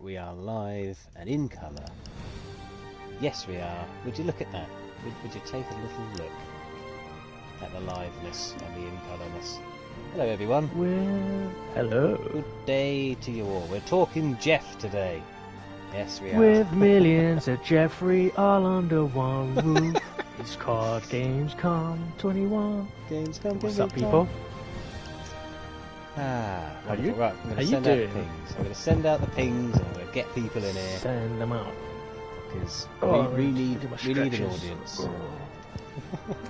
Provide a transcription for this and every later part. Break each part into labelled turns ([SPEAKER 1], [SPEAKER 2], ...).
[SPEAKER 1] We are live and in colour. Yes, we are. Would you look at that? Would you take a little look at the liveness and the in-colourness? Hello, everyone.
[SPEAKER 2] Well, hello.
[SPEAKER 1] Good day to you all. We're talking Geoff today. Yes, we are.
[SPEAKER 2] With millions of Jeffrey all under one roof. It's called GamesCom 21.
[SPEAKER 1] GamesCom.
[SPEAKER 2] What's up, people?
[SPEAKER 1] Wonderful.
[SPEAKER 2] you?
[SPEAKER 1] Right, I'm going to send out the pings. I'm going to send out the pings and I'm going to get people in here.
[SPEAKER 2] Send them out.
[SPEAKER 1] Because
[SPEAKER 2] Oh,
[SPEAKER 1] we need an
[SPEAKER 2] stretches.
[SPEAKER 1] audience.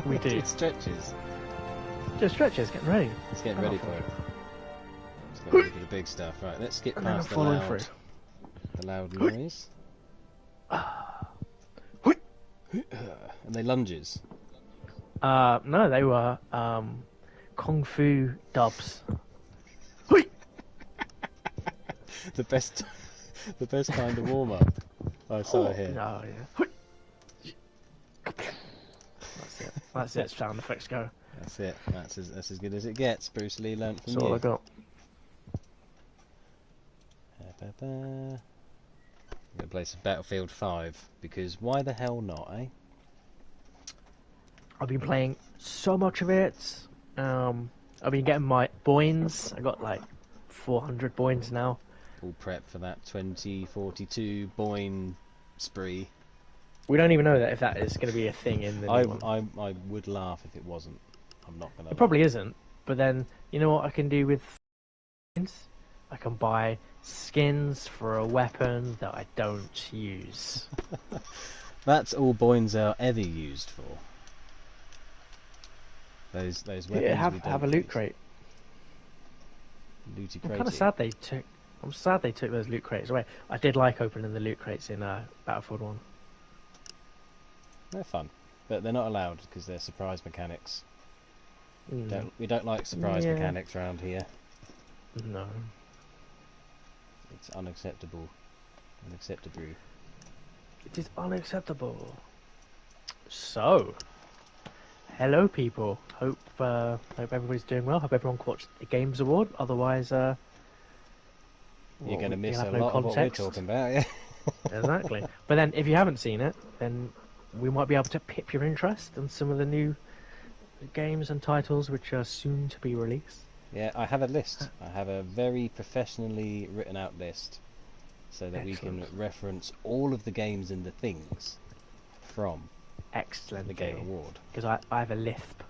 [SPEAKER 2] We do.
[SPEAKER 1] It stretches.
[SPEAKER 2] Just stretches, getting ready.
[SPEAKER 1] Let's get ready for it. Let's get ready for the big stuff. Right, let's skip past the loud noise. And they lunges.
[SPEAKER 2] No, they were kung fu dubs.
[SPEAKER 1] the best kind of warm up. I saw it here.
[SPEAKER 2] Oh, yeah. That's it. Sound effects go.
[SPEAKER 1] That's it. That's as good as it gets. Bruce Lee learnt from
[SPEAKER 2] That's all
[SPEAKER 1] you.
[SPEAKER 2] I got.
[SPEAKER 1] I'm gonna play some Battlefield 5 because why the hell not, eh?
[SPEAKER 2] I've been playing so much of it. I've been getting my boins. I got like 400 boins now.
[SPEAKER 1] All prep for that 2042 boin spree.
[SPEAKER 2] We don't even know that if that is going to be a thing in the new one.
[SPEAKER 1] I would laugh if it wasn't. I'm not gonna.
[SPEAKER 2] It probably isn't. But then you know what I can do with skins? I can buy skins for a weapon that I don't use.
[SPEAKER 1] That's all boins are ever used for. Those weapons.
[SPEAKER 2] Yeah, have a loot crate.
[SPEAKER 1] Looty
[SPEAKER 2] I'm
[SPEAKER 1] crate.
[SPEAKER 2] kind of sad they took. I'm sad they took those loot crates away. I did like opening the loot crates in Battlefield 1.
[SPEAKER 1] They're fun, but they're not allowed because they're surprise mechanics. We don't like surprise mechanics around here.
[SPEAKER 2] No.
[SPEAKER 1] It's unacceptable. Unacceptable.
[SPEAKER 2] It is unacceptable. So, hello people. Hope everybody's doing well. Hope everyone watched the Games Award. Otherwise,
[SPEAKER 1] you're going to miss a
[SPEAKER 2] no
[SPEAKER 1] lot
[SPEAKER 2] context.
[SPEAKER 1] of what we're talking about, yeah.
[SPEAKER 2] Exactly. But then, if you haven't seen it, then we might be able to pip your interest in some of the new games and titles which are soon to be released.
[SPEAKER 1] Yeah, I have a list. I have a very professionally written out list so that we can reference all of the games and the things from the Game Award.
[SPEAKER 2] Because I have a lisp.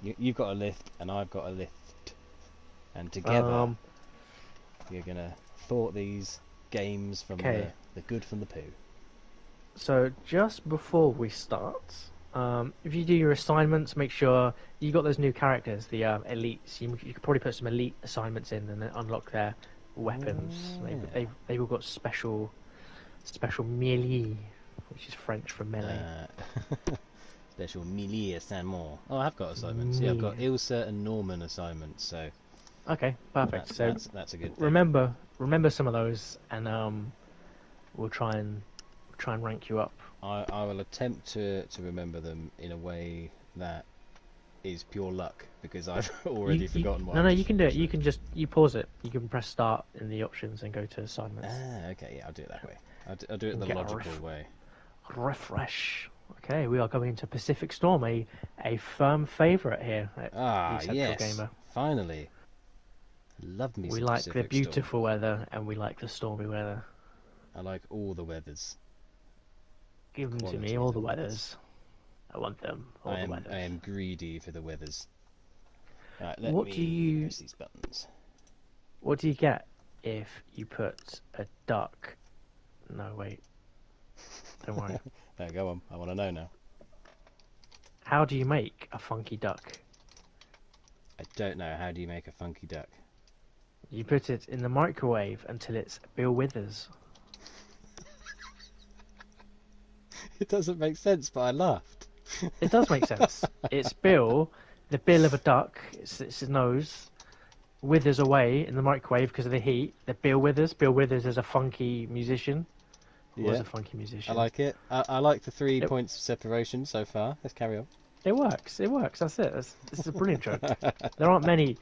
[SPEAKER 1] You've got a lisp and I've got a list. And together you're going to thought these games from the good from the poo.
[SPEAKER 2] So just before we start, if you do your assignments, make sure you got those new characters, the elites. You could probably put some elite assignments in and then unlock their weapons. They've all got special melee, which is French for melee.
[SPEAKER 1] Special melee assignment. Oh, I've got assignments. Yeah, I've got Ilsa and Norman assignments. So
[SPEAKER 2] okay, perfect.
[SPEAKER 1] That's a good thing.
[SPEAKER 2] Remember some of those, and we'll try and rank you up.
[SPEAKER 1] I will attempt to remember them in a way that is pure luck because I've already forgotten what.
[SPEAKER 2] No, you can do it. You can just pause it. You can press start in the options and go to assignments.
[SPEAKER 1] Okay, yeah, I'll do it that way. I'll do it the logical way.
[SPEAKER 2] Refresh. Okay, we are going into Pacific Storm, a firm favourite here at
[SPEAKER 1] yes,
[SPEAKER 2] Gamer.
[SPEAKER 1] Finally. Love me.
[SPEAKER 2] We
[SPEAKER 1] some
[SPEAKER 2] like
[SPEAKER 1] Pacific
[SPEAKER 2] the beautiful weather and we like the stormy weather.
[SPEAKER 1] I like all the weathers.
[SPEAKER 2] Give them to me, all the weathers. I want them, all the weathers.
[SPEAKER 1] I am greedy for the weathers. Right, press these buttons.
[SPEAKER 2] What do you get if you put a duck? No, wait. Don't worry.
[SPEAKER 1] No, go on. I want to know now.
[SPEAKER 2] How do you make a funky duck?
[SPEAKER 1] I don't know. How do you make a funky duck?
[SPEAKER 2] You put it in the microwave until it's Bill Withers.
[SPEAKER 1] It doesn't make sense, but I laughed.
[SPEAKER 2] It does make sense. It's Bill, the bill of a duck. It's his nose. Withers away in the microwave because of the heat. The Bill Withers. Bill Withers is a funky musician. Was a funky musician.
[SPEAKER 1] I like it. I like the 3 points of separation so far. Let's carry on.
[SPEAKER 2] It works. It works. That's it. This is a brilliant joke. There aren't many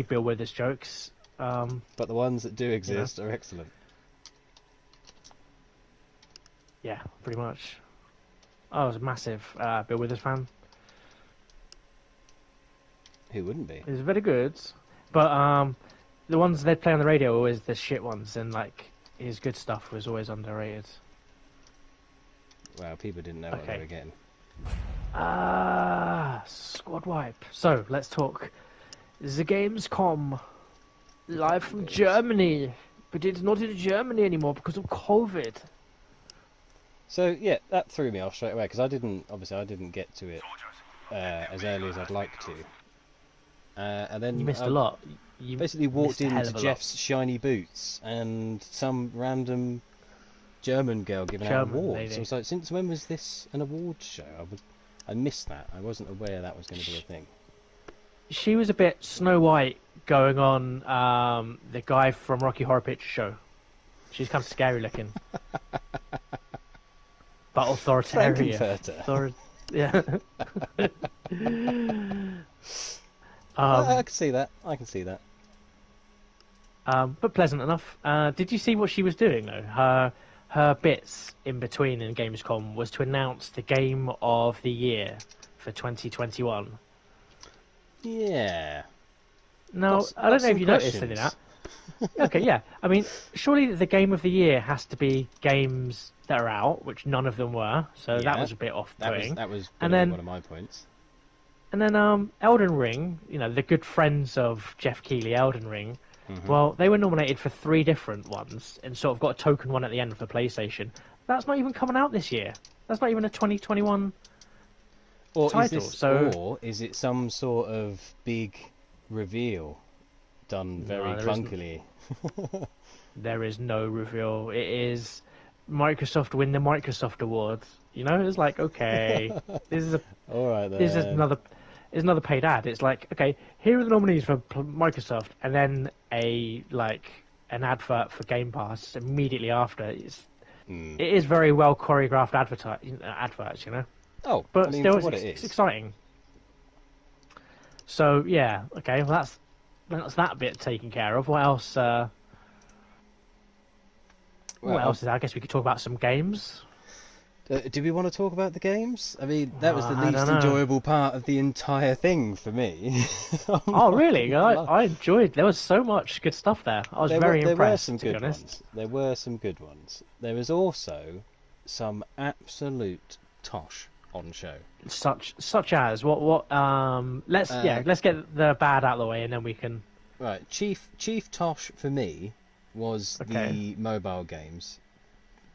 [SPEAKER 2] Bill Withers jokes.
[SPEAKER 1] But the ones that do exist are excellent.
[SPEAKER 2] Yeah, pretty much. I was a massive Bill Withers fan.
[SPEAKER 1] Who wouldn't be?
[SPEAKER 2] It was very good, but the ones they play on the radio are always the shit ones, and like his good stuff was always underrated.
[SPEAKER 1] Well, people didn't know what they were getting.
[SPEAKER 2] Squad wipe. So let's talk the Gamescom live from Germany, but it's not in Germany anymore because of COVID.
[SPEAKER 1] So yeah, that threw me off straight away because I didn't get to it as early as I'd like to. And then
[SPEAKER 2] you missed a lot. You
[SPEAKER 1] basically walked into Geoff's shiny boots and some random German girl giving out awards.
[SPEAKER 2] Lady.
[SPEAKER 1] I was like, since when was this an awards show? I missed that. I wasn't aware that was going to be a thing.
[SPEAKER 2] She was a bit Snow White going on the guy from Rocky Horror Picture Show. She's kind of scary looking. But authoritarian. Yeah.
[SPEAKER 1] I can see that. I can see that.
[SPEAKER 2] But pleasant enough. Did you see what she was doing though? Her bits in between in Gamescom was to announce the game of the year for 2021.
[SPEAKER 1] Yeah.
[SPEAKER 2] Now, I don't know if you noticed any of that. Okay, yeah. I mean, surely the game of the year has to be games that are out, which none of them were. So that was a bit off-putting.
[SPEAKER 1] That was
[SPEAKER 2] and then,
[SPEAKER 1] one of my points.
[SPEAKER 2] And then Elden Ring, the good friends of Geoff Keighley, Elden Ring, well, they were nominated for 3 different ones and sort of got a token one at the end for PlayStation. That's not even coming out this year. That's not even a 2021 title.
[SPEAKER 1] Or is it some sort of big reveal done very clunkily?
[SPEAKER 2] There is no reveal. It is Microsoft win the Microsoft Awards. It's like, okay, this is
[SPEAKER 1] all right. Then.
[SPEAKER 2] This is another paid ad. It's like, okay, here are the nominees for Microsoft, and then an advert for Game Pass immediately after. It is very well choreographed adverts,
[SPEAKER 1] Oh,
[SPEAKER 2] but still, it's exciting. So yeah, okay, well that's that bit taken care of. What else? What else is there? I guess we could talk about some games.
[SPEAKER 1] Do we want to talk about the games? I mean, that was the least enjoyable part of the entire thing for me.
[SPEAKER 2] Oh, really? I enjoyed. There was so much good stuff there. I was very impressed.
[SPEAKER 1] There were some good ones. There were some good ones. There was also some absolute tosh on show.
[SPEAKER 2] Such as what? Let's get the bad out of the way, and then we can.
[SPEAKER 1] Right, chief tosh for me was the mobile games.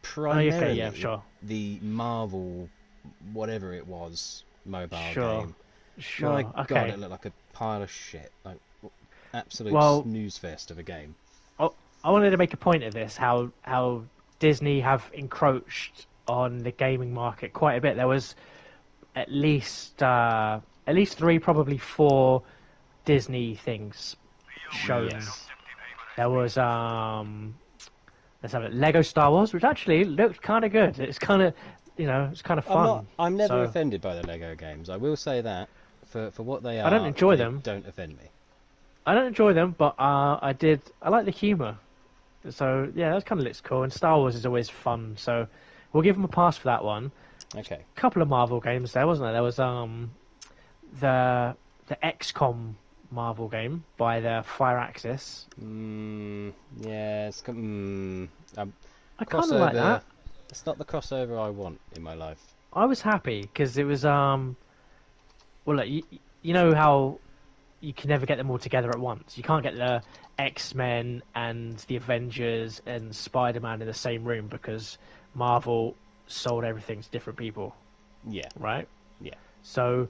[SPEAKER 1] Primarily the Marvel, whatever it was, mobile game.
[SPEAKER 2] Sure.
[SPEAKER 1] My God, it looked like a pile of shit. Like absolute snooze fest of a game.
[SPEAKER 2] I wanted to make a point of this. How Disney have encroached on the gaming market quite a bit. There was at least 3, probably 4 Disney things shown. Yes. There was let's have it. Lego Star Wars, which actually looked kind of good. It's kind of, it's kind of fun.
[SPEAKER 1] I'm never offended by the Lego games. I will say that for what they are.
[SPEAKER 2] I don't enjoy them.
[SPEAKER 1] Don't offend me.
[SPEAKER 2] I don't enjoy them, but I like the humour. So yeah, that kind of looks cool. And Star Wars is always fun, so we'll give them a pass for that one.
[SPEAKER 1] Okay.
[SPEAKER 2] A couple of Marvel games there, wasn't there? There was the XCOM Marvel game by the Firaxis.
[SPEAKER 1] Yeah, it's I kind
[SPEAKER 2] of like that.
[SPEAKER 1] It's not the crossover I want in my life.
[SPEAKER 2] I was happy because it was well, look, you know how you can never get them all together at once. You can't get the X-Men and the Avengers and Spider-Man in the same room because Marvel sold everything to different people.
[SPEAKER 1] Yeah.
[SPEAKER 2] Right?
[SPEAKER 1] Yeah.
[SPEAKER 2] So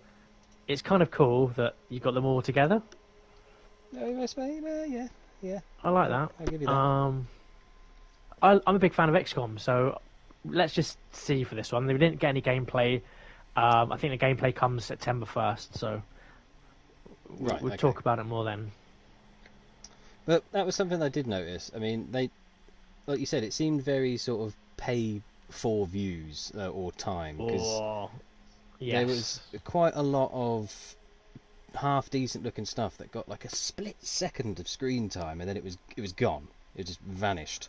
[SPEAKER 2] it's kind of cool that you got them all together.
[SPEAKER 1] Yeah.
[SPEAKER 2] I like that.
[SPEAKER 1] I'll give you that.
[SPEAKER 2] I'm a big fan of XCOM, so let's just see for this one. We didn't get any gameplay. I think the gameplay comes September 1st, so we'll talk about it more then.
[SPEAKER 1] But that was something I did notice. I mean, they, like you said, it seemed very sort of pay for views or time.
[SPEAKER 2] Yes.
[SPEAKER 1] There was quite a lot of half decent looking stuff that got like a split second of screen time, and then it was gone. It just vanished.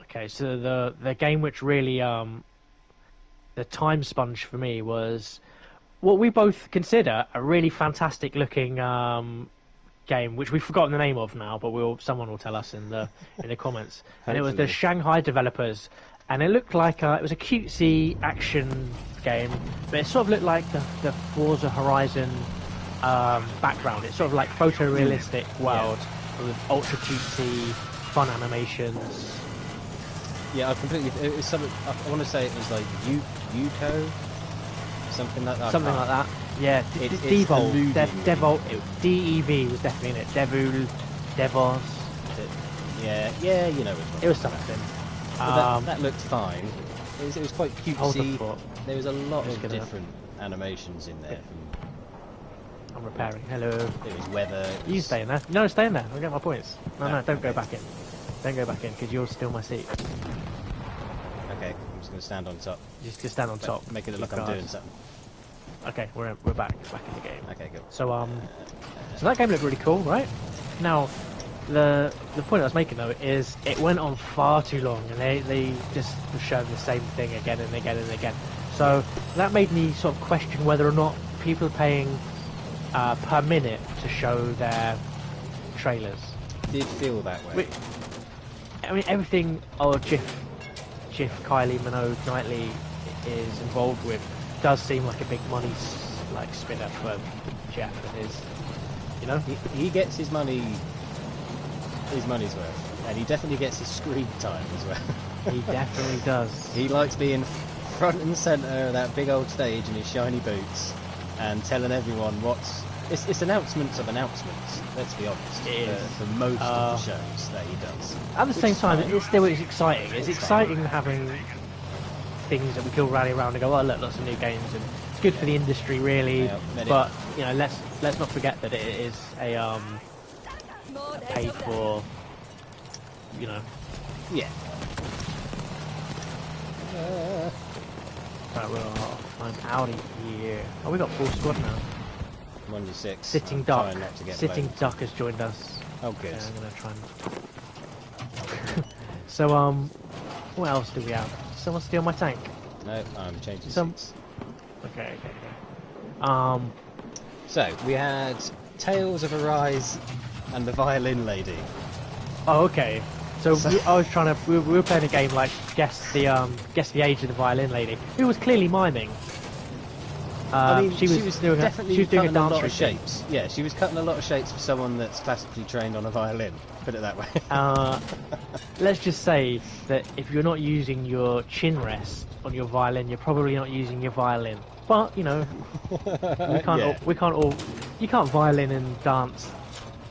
[SPEAKER 2] Okay, so the game which really the time sponge for me was what we both consider a really fantastic looking game, which we've forgotten the name of now, but someone will tell us in the comments. And it was the Shanghai developers, and it looked like it was a cutesy action game, but it sort of looked like the Forza Horizon background. It's sort of like photorealistic world with ultra cutesy, fun animations.
[SPEAKER 1] Yeah, I completely. It was something. I want to say it was like Yuko, something like that.
[SPEAKER 2] Something like that. Yeah, Devolve, DEV was definitely in it. Devos.
[SPEAKER 1] Yeah, you know which one.
[SPEAKER 2] It was something.
[SPEAKER 1] That looked fine. It was quite cutesy. There was a lot of different animations in there.
[SPEAKER 2] I'm repairing. Hello.
[SPEAKER 1] It was weather.
[SPEAKER 2] You stay in there. No, stay in there. I'll get my points. No, don't go back in. Don't go back in because you'll steal my seat.
[SPEAKER 1] Okay, I'm just going to stand on top.
[SPEAKER 2] Just stand on top.
[SPEAKER 1] Make it look like I'm doing something.
[SPEAKER 2] Okay, we're back in the game.
[SPEAKER 1] Okay, good.
[SPEAKER 2] So so that game looked really cool, right? Now, the point I was making though is it went on far too long, and they just were showing the same thing again and again and again. So that made me sort of question whether or not people are paying per minute to show their trailers.
[SPEAKER 1] Did feel that way.
[SPEAKER 2] I mean, everything Geoff Keighley, Minogue, Knightley is involved with does seem like a big money spinner for Geoff and his, you know.
[SPEAKER 1] He gets his money's worth, and he definitely gets his screen time as well.
[SPEAKER 2] He definitely does.
[SPEAKER 1] He likes being front and centre of that big old stage in his shiny boots and telling everyone it's announcements of announcements, let's be honest, for most of the shows that he does.
[SPEAKER 2] At the same time, it's still exciting. It's exciting having things that we can all rally around and go, oh look, lots of new games, and it's good for the industry really. Yeah, but you know, let's not forget that it is a paid for, you know.
[SPEAKER 1] Yeah.
[SPEAKER 2] Right, I'm out of here. Oh, we got full squad now.
[SPEAKER 1] 1d6.
[SPEAKER 2] Sitting Duck has joined us.
[SPEAKER 1] Oh, good.
[SPEAKER 2] Yeah, I'm gonna try and. So what else do we have? Someone steal my tank?
[SPEAKER 1] No, I'm changing seats.
[SPEAKER 2] Okay.
[SPEAKER 1] So we had Tales of Arise and the Violin Lady.
[SPEAKER 2] Oh, okay. So I was trying to. We were playing a game like guess the age of the violin lady, who was clearly miming.
[SPEAKER 1] I mean,
[SPEAKER 2] she was doing a dance
[SPEAKER 1] lot of shapes. Yeah, she was cutting a lot of shapes for someone that's classically trained on a violin. Put it that way.
[SPEAKER 2] Let's just say that if you're not using your chin rest on your violin, you're probably not using your violin. But you know, we can't all. You can't violin and dance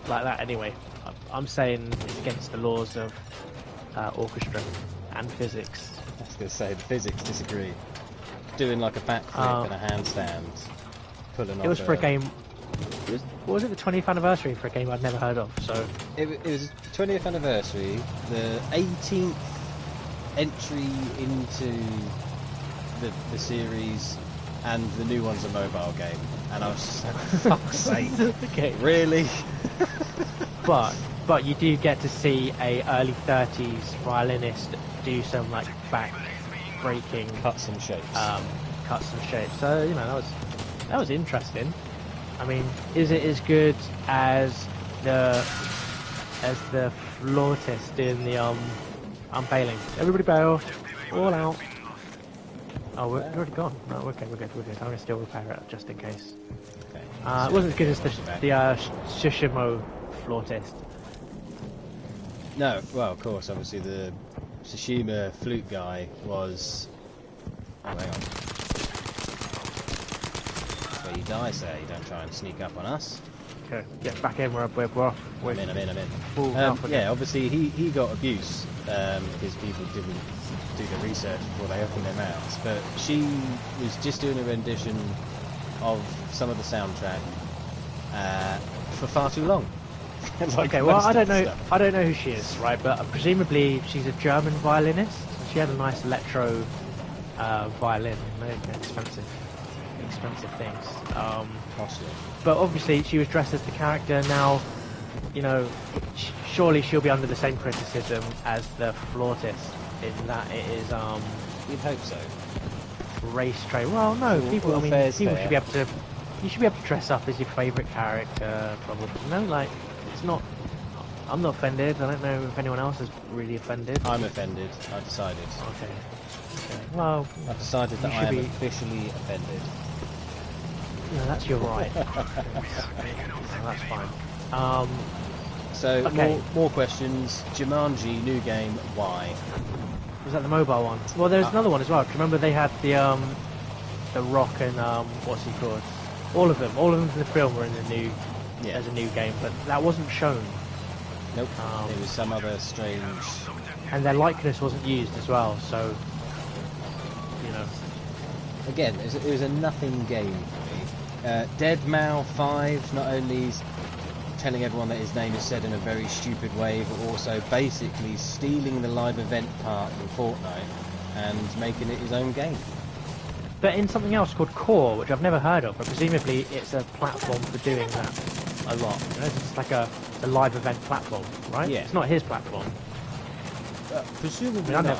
[SPEAKER 2] like that anyway. I'm saying it's against the laws of orchestra and physics.
[SPEAKER 1] I was going to say the physics disagree. Doing like a backflip and a handstand, pulling off.
[SPEAKER 2] It was for a game. What was it? The 20th anniversary for a game I'd never heard of. So
[SPEAKER 1] it was 20th anniversary, the 18th entry into the series, and the new one's a mobile game. And I was just like, fuck's sake,
[SPEAKER 2] okay.
[SPEAKER 1] Really?
[SPEAKER 2] But you do get to see a early 30s violinist do some like back breaking
[SPEAKER 1] cuts and shapes.
[SPEAKER 2] So you know that was interesting. I mean, is it as good as the flautist in the unveiling? Everybody bail, all out. Oh, we're already gone. No, okay, we're good. I'm gonna still repair it just in case.
[SPEAKER 1] Okay.
[SPEAKER 2] It wasn't as good as the Shishimo flautist.
[SPEAKER 1] No, well, of course, obviously the Tsushima flute guy was. Oh, hang on. That's where you die, sir. You don't try and sneak up on us.
[SPEAKER 2] Okay, get back in. We're off.
[SPEAKER 1] I'm in. Yeah, obviously he got abuse because people didn't do the research before they opened their mouths. But she was just doing a rendition of some of the soundtrack for far too long. Like
[SPEAKER 2] okay, well, I don't know who she is, right? But presumably she's a German violinist. She had a nice electro violin, expensive things.
[SPEAKER 1] Possibly.
[SPEAKER 2] But obviously she was dressed as the character. Now, you know, surely she'll be under the same criticism as the flautist in that it is.
[SPEAKER 1] You'd hope so.
[SPEAKER 2] race train. Well, no, people. I mean, people should be able to. You should be able to dress up as your favourite character, probably. No, like it's not. I'm not offended. I don't know if anyone else is really offended.
[SPEAKER 1] I'm offended. I've decided.
[SPEAKER 2] Okay. Well,
[SPEAKER 1] I've decided that I am officially offended.
[SPEAKER 2] No, that's your right. No, that's fine.
[SPEAKER 1] So, okay. more questions. Jumanji, new game, why?
[SPEAKER 2] Was that the mobile one? Well, there's another one as well. Do you remember they had the Rock and what's he called? All of them in the film were in the new as a new game, but that wasn't shown.
[SPEAKER 1] Nope. It was some other strange.
[SPEAKER 2] And their likeness wasn't used as well, so you know.
[SPEAKER 1] Again, it was a nothing game for me. Deadmau 5 not only is telling everyone that his name is said in a very stupid way, but also basically stealing the live event part from Fortnite and making it his own game.
[SPEAKER 2] But in something else called Core, which I've never heard of, but presumably it's a platform for doing that a lot. You know, it's like a live event platform, right?
[SPEAKER 1] Yeah.
[SPEAKER 2] It's not his platform.
[SPEAKER 1] Presumably
[SPEAKER 2] I've
[SPEAKER 1] not.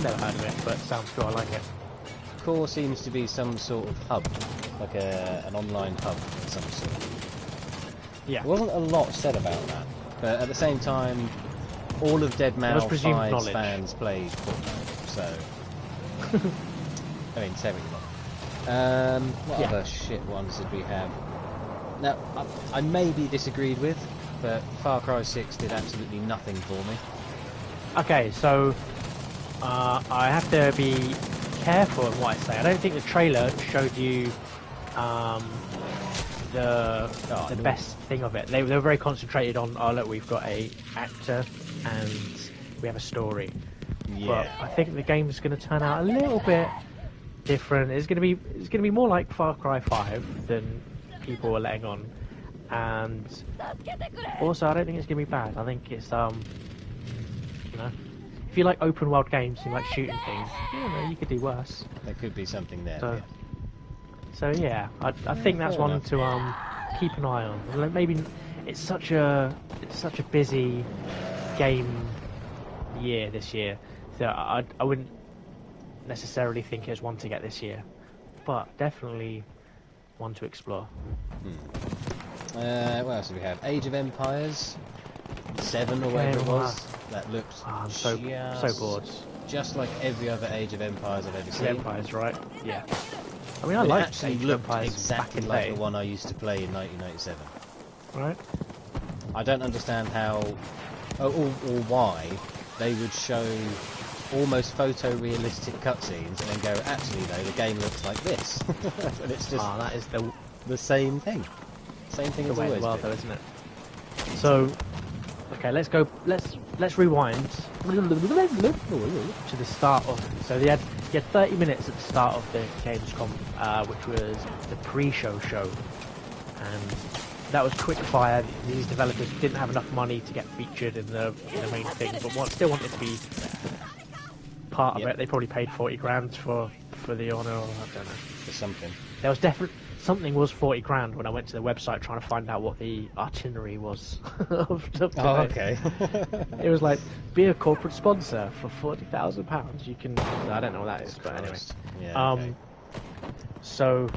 [SPEAKER 2] never heard of it, but it sounds cool. I like it.
[SPEAKER 1] Core seems to be some sort of hub, like an online hub of some sort.
[SPEAKER 2] Yeah.
[SPEAKER 1] There wasn't a lot said about that, but at the same time, all of Deadmau 5's fans played Fortnite, so... I mean, it's everyone. What other shit ones did we have? Now, I maybe disagreed with, but Far Cry 6 did absolutely nothing for me.
[SPEAKER 2] Okay, so I have to be careful in what I say. I don't think the trailer showed you the best thing of it. They were very concentrated on, oh look, we've got a actor and we have a story.
[SPEAKER 1] Yeah.
[SPEAKER 2] But I think the game's going to turn out a little bit different. It's going to be more like Far Cry 5 than people were letting on, and also I don't think it's going to be bad. I think it's you know, if you like open world games and you like shooting things, you know, you could do worse.
[SPEAKER 1] There could be something there.
[SPEAKER 2] So yeah, I think that's one enough to keep an eye on. Maybe it's such a busy game year this year that I wouldn't necessarily think it's one to get this year, but definitely one to explore.
[SPEAKER 1] What else do we have? Age of Empires 7 or whatever it was. That looked
[SPEAKER 2] I'm so bored.
[SPEAKER 1] Just like every other Age of Empires I've ever seen.
[SPEAKER 2] Empires, right? Yeah. I mean, I liked
[SPEAKER 1] Age of Empires
[SPEAKER 2] exactly
[SPEAKER 1] like the one I used to play in 1997.
[SPEAKER 2] Right.
[SPEAKER 1] I don't understand how or why they would show almost photorealistic cutscenes and then go, actually though, the game looks like this. And it's just
[SPEAKER 2] that is
[SPEAKER 1] the same thing. Same thing as always been.
[SPEAKER 2] Though, isn't it? So, okay, let's rewind to the start of. So you had 30 minutes at the start of the Gamescom, which was the pre-show show, and that was quick fire. These developers didn't have enough money to get featured in the main thing, but still wanted to be part of it. They probably paid 40 grand for the honour, or I don't know.
[SPEAKER 1] For something.
[SPEAKER 2] There was definitely something was 40 grand when I went to the website trying to find out what the itinerary was.
[SPEAKER 1] Okay.
[SPEAKER 2] It was like, be a corporate sponsor for £40,000. You can. I don't know what that is, but anyway.
[SPEAKER 1] Yeah, okay.
[SPEAKER 2] So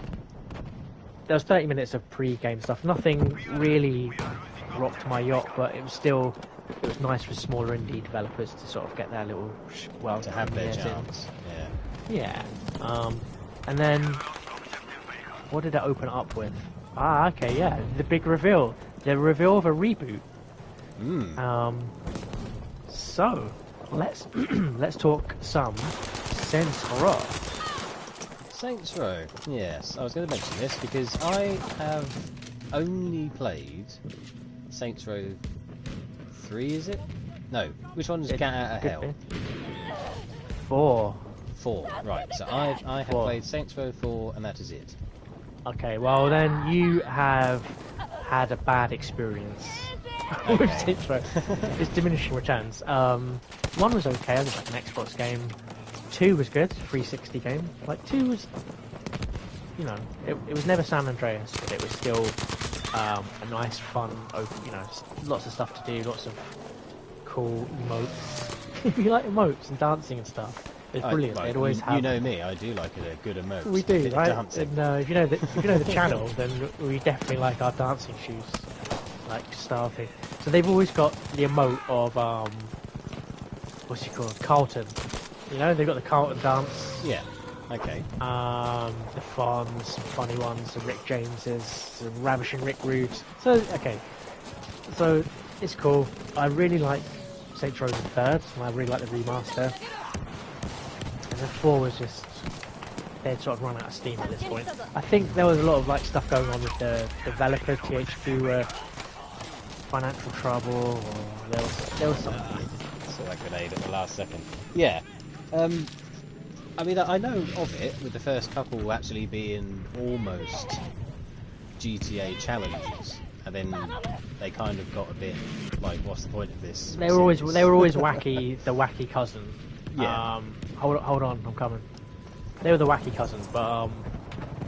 [SPEAKER 2] there was 30 minutes of pre-game stuff. Nothing really rocked my yacht, but it was nice for smaller indie developers to sort of get their little
[SPEAKER 1] to have their chance.
[SPEAKER 2] Yeah. And then what did it open up with? Okay, yeah, the big reveal. The reveal of a reboot. So let's let's talk some Saints Row.
[SPEAKER 1] Saints Row. Yes, I was going to mention this because I have only played Saints Row 3. Is it? No. Which one's Get Out of Hell?
[SPEAKER 2] 4.
[SPEAKER 1] 4. Right. So I have played Saints Row 4, and that is it.
[SPEAKER 2] Okay. Well, then you have had a bad experience with Saints Row. It's diminishing returns. 1 was okay. It was like an Xbox game. 2 was good. 360 game. Like 2 was, you know, it was never San Andreas, but it was still a nice, fun, you know, lots of stuff to do, lots of cool emotes. If you like emotes and dancing and stuff, It's brilliant.
[SPEAKER 1] Right,
[SPEAKER 2] They'd always have.
[SPEAKER 1] You know me, I do like a good emote.
[SPEAKER 2] We do, right?
[SPEAKER 1] Dancing.
[SPEAKER 2] And if you know the channel, then we definitely like our dancing shoes, like style thing. So they've always got the emote of what's he called, Carlton. You know, they've got the Carlton dance.
[SPEAKER 1] Yeah. Okay.
[SPEAKER 2] The Fonz, some funny ones, the Rick Jameses, the Ravishing Rick Rude. So okay, so it's cool. I really like Saints Row the Third, and I really like the remaster. And the 4 was just, they'd sort of run out of steam at this point. I think there was a lot of like stuff going on with the developers, THQ, financial trouble, or there was something.
[SPEAKER 1] Saw that grenade at the last second. Yeah. I mean, I know of it, with the first couple actually being almost GTA challenges, and then they kind of got a bit like, what's the point of this?
[SPEAKER 2] They were always wacky, the wacky cousin.
[SPEAKER 1] Yeah.
[SPEAKER 2] Hold on, I'm coming. They were the wacky cousin, but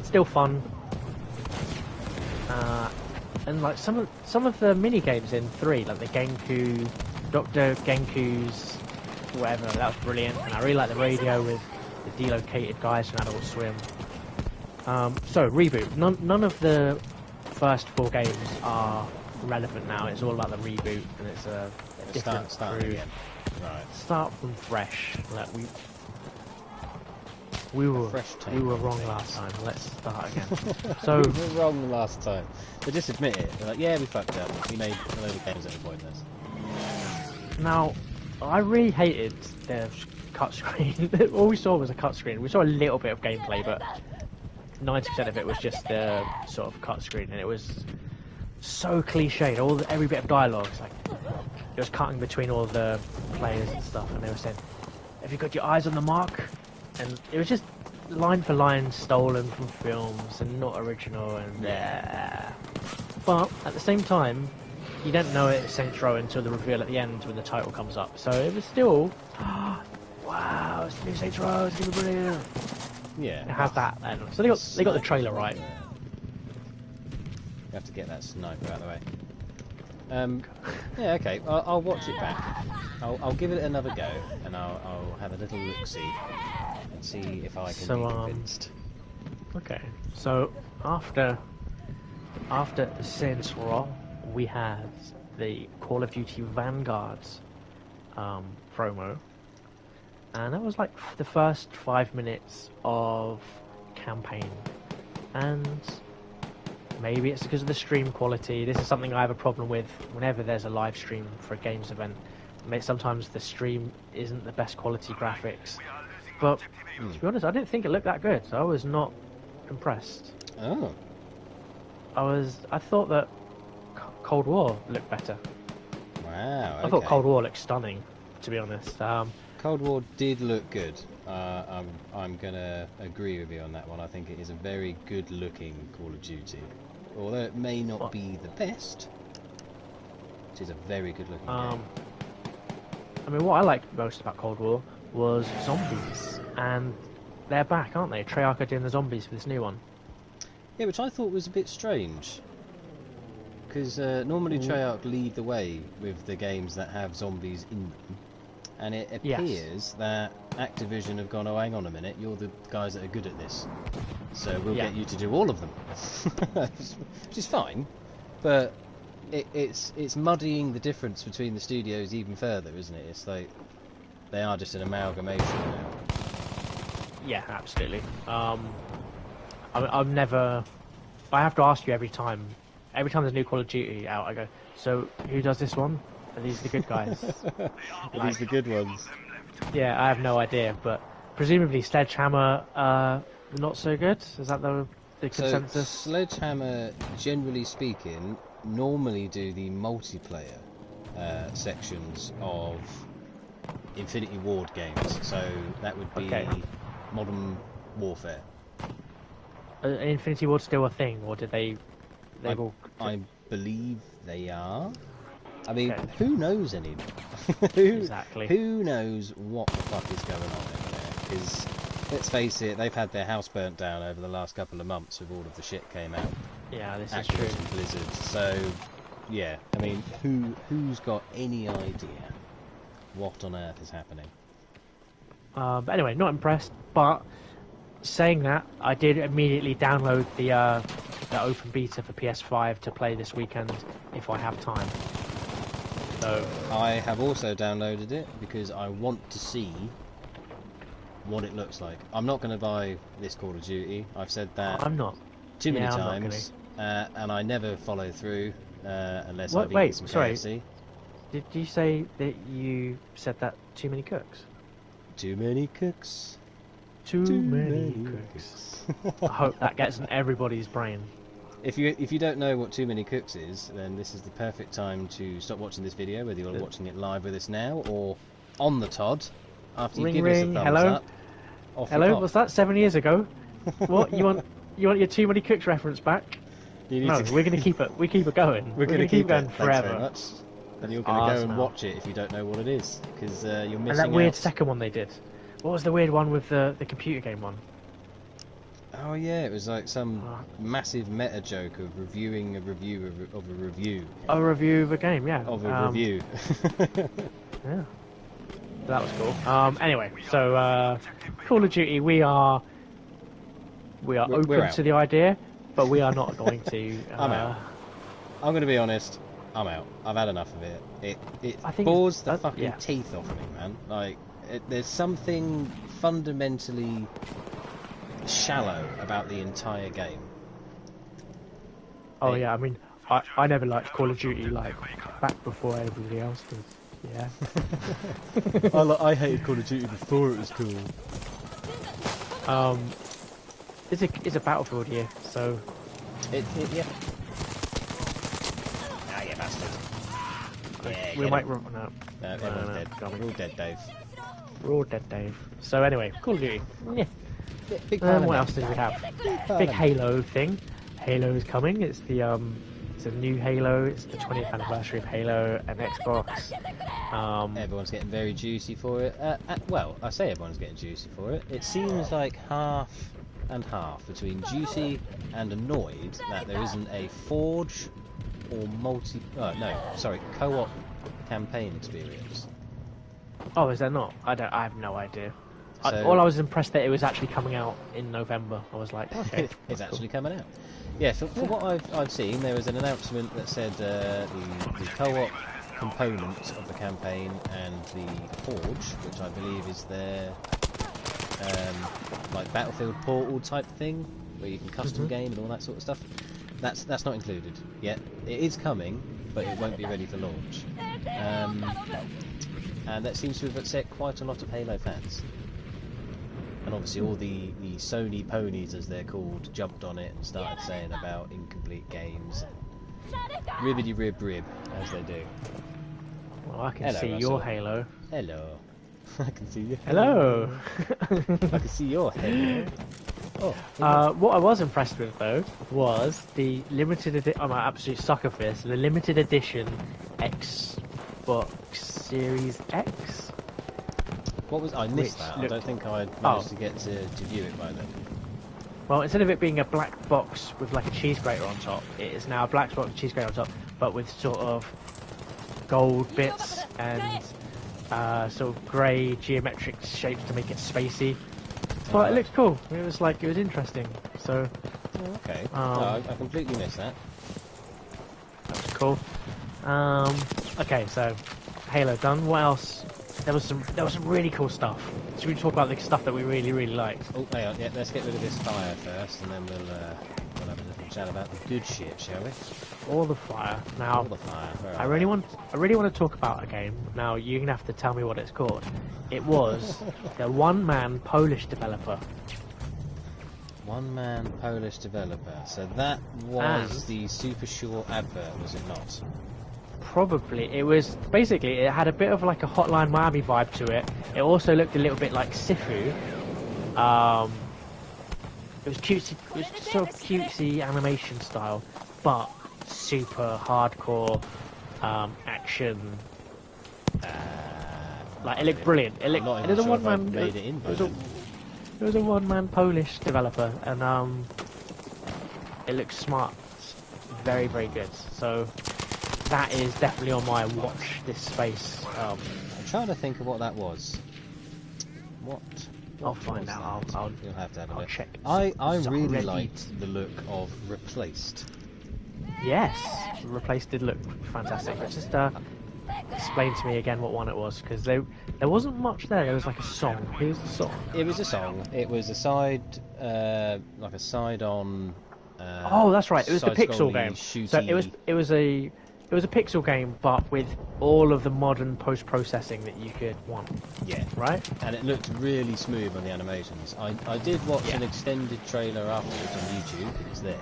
[SPEAKER 2] still fun. And like some of the mini games in 3, like the Genku, Dr. Genku's, whatever, that was brilliant. And I really like the radio with the delocated guys from Adult Swim. So reboot. None of the first 4 games are relevant now. It's all about the reboot, and it's a different
[SPEAKER 1] start
[SPEAKER 2] crew.
[SPEAKER 1] again. Right.
[SPEAKER 2] Start from fresh. Like we were wrong last time. Let's start again. So
[SPEAKER 1] we were wrong last time. They just admit it. They're like, yeah, we fucked up. We made a load of games at the point of this.
[SPEAKER 2] Now, I really hated the cut screen. All we saw was a cut screen. We saw a little bit of gameplay, but 90% of it was just the sort of cut screen, and it was so cliched. Every bit of dialogue, it's like it was cutting between all the players and stuff, and they were saying, "Have you got your eyes on the mark?" And it was just line for line stolen from films and not original. And but at the same time, you don't know it's Saints Row until the reveal at the end when the title comes up. So it was still, wow, it's new Saints Row, it's gonna be brilliant.
[SPEAKER 1] Yeah.
[SPEAKER 2] It has that then. So they got the trailer right.
[SPEAKER 1] You have to get that sniper out of the way. Yeah, okay. I'll watch it back. I'll give it another go, and I'll have a little look-see and see if I can be convinced.
[SPEAKER 2] Okay. So after Saints Row, we had the Call of Duty Vanguard promo, and that was like the first 5 minutes of campaign, and maybe it's because of the stream quality. This is something I have a problem with whenever there's a live stream for a games event. Sometimes the stream isn't the best quality graphics, but to be honest, I didn't think it looked that good. So I was not impressed.
[SPEAKER 1] Oh.
[SPEAKER 2] I thought that Cold War looked better.
[SPEAKER 1] Wow.
[SPEAKER 2] I thought Cold War looked stunning, to be honest.
[SPEAKER 1] Cold War did look good. I'm gonna agree with you on that one. I think it is a very good-looking Call of Duty, although it may not be the best. It is a very good-looking game.
[SPEAKER 2] I mean, what I liked most about Cold War was zombies, and they're back, aren't they? Treyarch are doing the zombies for this new one.
[SPEAKER 1] Yeah, which I thought was a bit strange, because normally Treyarch lead the way with the games that have zombies in them. And it appears that Activision have gone, oh, hang on a minute, you're the guys that are good at this, so we'll get you to do all of them. Which is fine, but it's muddying the difference between the studios even further, isn't it? It's like they are just an amalgamation now.
[SPEAKER 2] Yeah, absolutely. I have to ask you every time there's a new Call of Duty out, I go, so who does this one? Are these the good guys?
[SPEAKER 1] Are these the good ones?
[SPEAKER 2] Yeah, I have no idea, but presumably Sledgehammer, not so good? Is that the consensus?
[SPEAKER 1] So Sledgehammer, generally speaking, normally do the multiplayer sections of Infinity Ward games. So that would be Modern Warfare.
[SPEAKER 2] Infinity Ward still a thing, or did they?
[SPEAKER 1] I believe they are. I mean, who knows anymore? Who knows what the fuck is going on over there? Because, let's face it, they've had their house burnt down over the last couple of months with all of the shit came out.
[SPEAKER 2] Yeah, this is
[SPEAKER 1] true.
[SPEAKER 2] true.
[SPEAKER 1] Blizzard. So, yeah, I mean, who's got any idea what on earth is happening?
[SPEAKER 2] But anyway, not impressed. But saying that, I did immediately download the open beta for PS5 to play this weekend if I have time. So
[SPEAKER 1] I have also downloaded it because I want to see what it looks like. I'm not going to buy this Call of Duty. I've said that
[SPEAKER 2] I'm not
[SPEAKER 1] too many times, and I never follow through unless I've eaten some KFC.
[SPEAKER 2] Did you say that you said that too many cooks?
[SPEAKER 1] Too many cooks.
[SPEAKER 2] Too many cooks. I hope that gets in everybody's brain.
[SPEAKER 1] If you don't know what Too Many Cooks is, then this is the perfect time to stop watching this video, whether you're watching it live with us now or on the Todd after you give us a thumbs up.
[SPEAKER 2] Hello, was that 7 years ago? What you want your Too Many Cooks reference back? No, we're gonna keep it. We keep it going. We're gonna keep it going forever.
[SPEAKER 1] Thanks very much. Then you're gonna go and watch it if you don't know what it is, because you're missing out.
[SPEAKER 2] And that weird second one they did. What was the weird one with the computer game one?
[SPEAKER 1] Oh yeah, it was like some massive meta joke of reviewing a review of a review.
[SPEAKER 2] A review of a game, yeah.
[SPEAKER 1] Of a review.
[SPEAKER 2] Yeah. That was cool. Anyway, so Call of Duty, we are open to the idea, but we are not going to.
[SPEAKER 1] I'm out. I'm going to be honest. I'm out. I've had enough of it. It bores the fucking teeth off me, man. Like, there's something fundamentally shallow about the entire game.
[SPEAKER 2] Oh yeah, I mean, I never liked Call of Duty like back before everybody else did. Yeah.
[SPEAKER 1] I hated Call of Duty before it was cool.
[SPEAKER 2] It's a Battlefield year, so
[SPEAKER 1] yeah. Ah, you bastard. Yeah,
[SPEAKER 2] we might run out.
[SPEAKER 1] No, everyone's dead. We're all dead, Dave.
[SPEAKER 2] We're all dead, Dave. So anyway, Call of Duty. Yeah.
[SPEAKER 1] Big
[SPEAKER 2] what else did we have? Big Halo thing. Halo is coming. It's the it's a new Halo. It's the 20th anniversary of Halo and Xbox.
[SPEAKER 1] Everyone's getting very juicy for it. Well, I say everyone's getting juicy for it. It seems like half and half between juicy and annoyed that there isn't a Forge or co-op campaign experience.
[SPEAKER 2] Oh, is there not? I have no idea. All I was impressed that it was actually coming out in November. I was like, okay,
[SPEAKER 1] it's actually coming out. Yeah, for what I've seen, there was an announcement that said the co-op components of the campaign and the Forge, which I believe is their like Battlefield Portal type thing, where you can custom game and all that sort of stuff. That's not included yet. It is coming, but it won't be ready for launch. And that seems to have upset quite a lot of Halo fans. And obviously all the Sony ponies, as they're called, jumped on it and started saying about incomplete games. Ribbity rib, as they do.
[SPEAKER 2] Well, I can see your Halo.
[SPEAKER 1] Hello. I can see you.
[SPEAKER 2] Hello.
[SPEAKER 1] I can see your Halo. Oh,
[SPEAKER 2] what I was impressed with, though, was the limited edition. I'm an absolute sucker for this. The limited edition Xbox Series X.
[SPEAKER 1] What was I missed that? I don't think I managed to get to view it by then.
[SPEAKER 2] Well, instead of it being a black box with like a cheese grater on top, it is now a black box with cheese grater on top, but with sort of gold bits and sort of grey geometric shapes to make it spacey. But it looks cool. It was interesting. So.
[SPEAKER 1] Okay. I completely missed that.
[SPEAKER 2] That was cool. Okay, so Halo done. What else? There was some really cool stuff. Should we talk about the stuff that we really liked?
[SPEAKER 1] Oh, hang on. Yeah, let's get rid of this fire first, and then we'll have a little chat about the good shit, shall we?
[SPEAKER 2] All the fire. Now,
[SPEAKER 1] all the fire.
[SPEAKER 2] I really want to talk about a game. Now you're gonna have to tell me what it's called. It was the one-man Polish developer.
[SPEAKER 1] One-man Polish developer. So that was the Super Short advert, was it not?
[SPEAKER 2] Probably. It was basically, it had a bit of like a Hotline Miami vibe to it. It also looked a little bit like Sifu. It was cutesy, it was sort of cutesy animation style, but super hardcore action. Like it looked brilliant. It was a one-man. It was a one-man Polish developer, and it looks smart. Very good. So. That is definitely on my watch this space.
[SPEAKER 1] I'm trying to think of what that was. What?
[SPEAKER 2] I'll find out.
[SPEAKER 1] You'll have to have a look.
[SPEAKER 2] Check.
[SPEAKER 1] I really liked the look of Replaced.
[SPEAKER 2] Yes, Replaced did look fantastic. But just explain to me again what one it was, because there wasn't much there. There was like a song. Here's the song.
[SPEAKER 1] It was a song. It was a side, like a side-on.
[SPEAKER 2] Oh, that's right. It was the pixel game.
[SPEAKER 1] Shooty...
[SPEAKER 2] So it was a pixel game, but with all of the modern post-processing that you could want.
[SPEAKER 1] Yeah.
[SPEAKER 2] Right?
[SPEAKER 1] And it looked really smooth on the animations. I did watch an extended trailer afterwards on YouTube. It's there.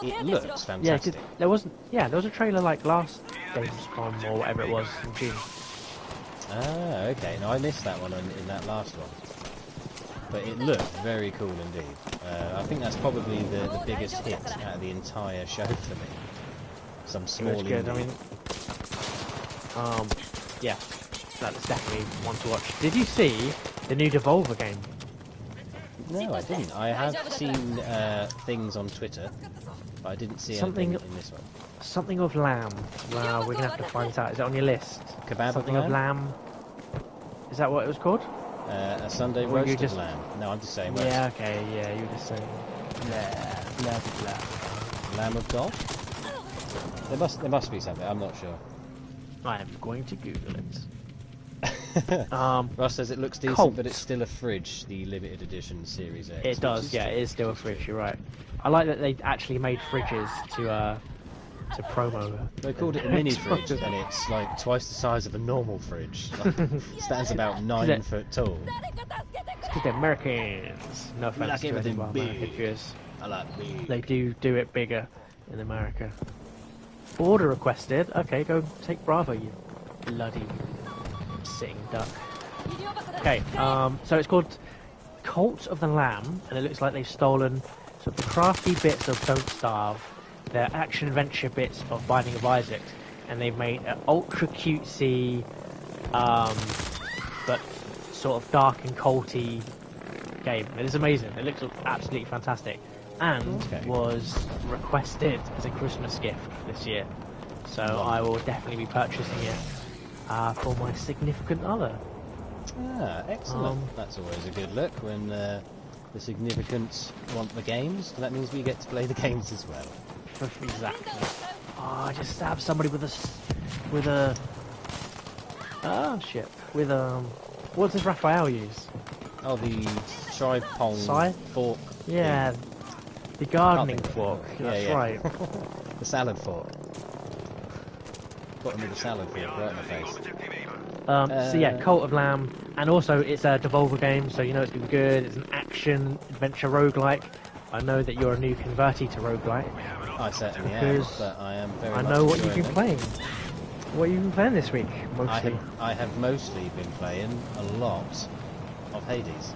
[SPEAKER 1] It looks fantastic.
[SPEAKER 2] There was a trailer like last Gamescom or whatever it was in June.
[SPEAKER 1] Ah, okay. No, I missed that one in that last one. But it looked very cool indeed. I think that's probably the biggest hit out of the entire show for me. Some small
[SPEAKER 2] good. I mean, yeah, that's definitely one to watch. Did you see the new Devolver game?
[SPEAKER 1] No, I didn't. I have seen things on Twitter, but I didn't see anything in this one.
[SPEAKER 2] Something of Lamb. Wow, we're gonna have to find it out. Is it on your list?
[SPEAKER 1] Kebab
[SPEAKER 2] something of Lamb. Is that what it was called?
[SPEAKER 1] A Sunday roast of lamb. No, I'm just saying.
[SPEAKER 2] Yeah, okay, yeah, you were just saying.
[SPEAKER 1] Lamb of God. There must be something. I'm not sure.
[SPEAKER 2] I am going to Google it.
[SPEAKER 1] Ross says it looks decent,
[SPEAKER 2] Cult.
[SPEAKER 1] but it's still a fridge. The limited edition Series X.
[SPEAKER 2] It does, yeah. It is still a fridge. You're right. I like that they actually made fridges to promo.
[SPEAKER 1] They called it a mini fridge, and it's like twice the size of a normal fridge. Stands about 9 foot tall.
[SPEAKER 2] Because they're Americans. No offense
[SPEAKER 1] like
[SPEAKER 2] to any of our American viewers.
[SPEAKER 1] I like big.
[SPEAKER 2] They do it bigger in America. Order requested. Okay, go take Bravo, you bloody sitting duck. Okay, so it's called Cult of the Lamb, and it looks like they've stolen sort of the crafty bits of Don't Starve, their action-adventure bits of Binding of Isaac, and they've made an ultra cutesy, but sort of dark and culty game. It is amazing. It looks absolutely fantastic, and was requested as a Christmas gift this year. So I will definitely be purchasing it for my significant other.
[SPEAKER 1] Ah, excellent. That's always a good look when the significants want the games. That means we get to play the games as well.
[SPEAKER 2] Exactly. Oh, I just stabbed somebody with a what does Raphael use?
[SPEAKER 1] Oh, the tripong fork.
[SPEAKER 2] Yeah, the gardening fork. That's right.
[SPEAKER 1] The salad fork. Got him with the salad fork right in the face.
[SPEAKER 2] So yeah, Cult of Lamb, and also it's a Devolver game, so you know it's gonna be good. It's an action adventure roguelike. I know that you're a new convertee to roguelike.
[SPEAKER 1] I certainly am, but I am very.
[SPEAKER 2] I know what you've been playing. What have you been playing this week, mostly?
[SPEAKER 1] I have mostly been playing a lot of Hades.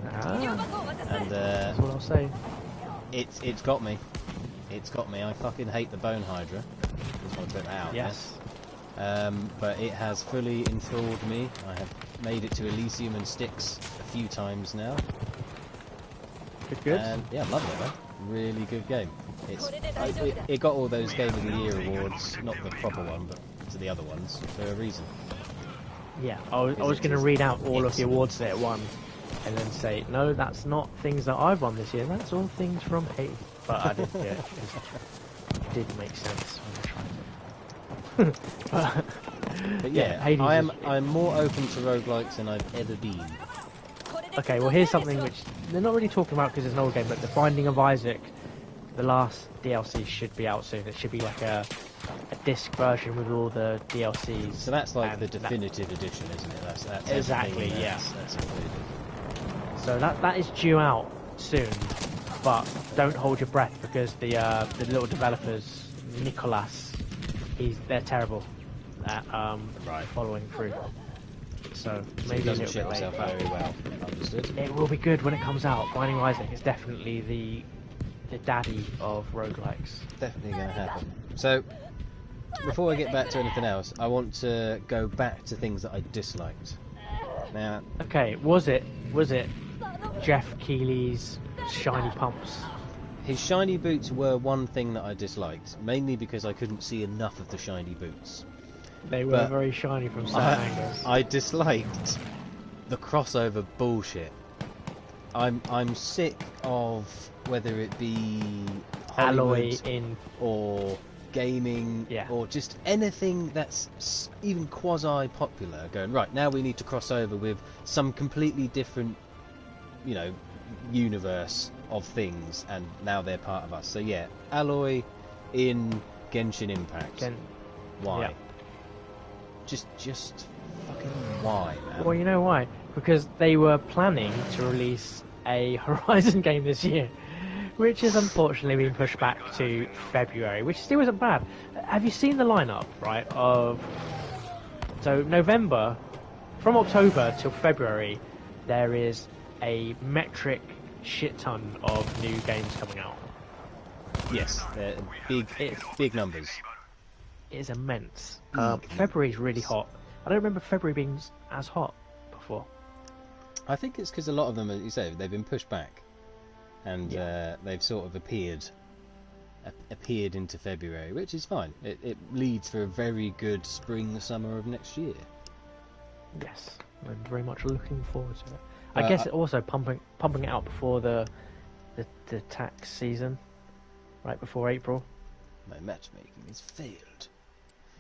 [SPEAKER 1] And
[SPEAKER 2] that's what I'll say.
[SPEAKER 1] It's got me. It's got me. I fucking hate the Bone Hydra. Just want to put that out.
[SPEAKER 2] Yes.
[SPEAKER 1] But it has fully enthralled me. I have made it to Elysium and Styx a few times now.
[SPEAKER 2] Good.
[SPEAKER 1] And yeah, I love it, man. Really good game. It got all those Game of the Year awards, not the proper one, but to the other ones, for a reason.
[SPEAKER 2] Yeah, I was going to read out all of the awards that it won, and then say, no, that's not things that I've won this year, that's all things from Hades. But I didn't, yeah, it didn't make sense when I tried it.
[SPEAKER 1] But yeah, Hades I'm more open to roguelikes than I've ever been.
[SPEAKER 2] Okay, well here's something which they're not really talking about because it's an old game, but the Binding of Isaac, the last DLC should be out soon. It should be like a disc version with all the DLCs.
[SPEAKER 1] So that's like the definitive edition, isn't it? That's
[SPEAKER 2] exactly, yeah.
[SPEAKER 1] That's included.
[SPEAKER 2] So that is due out soon, but don't hold your breath because the little developers, Nicolas, they're terrible at following through. So maybe
[SPEAKER 1] a little bit late, but very well. Understood.
[SPEAKER 2] It will be good when it comes out. Binding of Isaac is definitely the daddy of roguelikes.
[SPEAKER 1] Definitely going to happen. So, before I get back to anything else, I want to go back to things that I disliked. Now,
[SPEAKER 2] okay, was it Geoff Keighley's shiny pumps?
[SPEAKER 1] His shiny boots were one thing that I disliked, mainly because I couldn't see enough of the shiny boots.
[SPEAKER 2] They were very shiny from certain angles.
[SPEAKER 1] I disliked the crossover bullshit. I'm sick of whether it be Hollywood or gaming or just anything that's even quasi-popular going, right, now we need to cross over with some completely different, you know, universe of things, and now they're part of us. So yeah, Alloy in Genshin Impact. Why? Yeah. Just fucking why, man?
[SPEAKER 2] Well, you know why? Because they were planning to release a Horizon game this year, which has unfortunately been pushed back to February, which still isn't bad. Have you seen the lineup, right, so November, from October till February, there is a metric shit ton of new games coming out.
[SPEAKER 1] Yes, big numbers.
[SPEAKER 2] It is immense. February's really hot. I don't remember February being as hot before.
[SPEAKER 1] I think it's because a lot of them, as you say, they've been pushed back, and they've sort of appeared into February, which is fine. It leads for a very good summer of next year.
[SPEAKER 2] Yes, I'm very much looking forward to it. I guess it also pumping it out before the tax season, right before April.
[SPEAKER 1] My matchmaking has failed.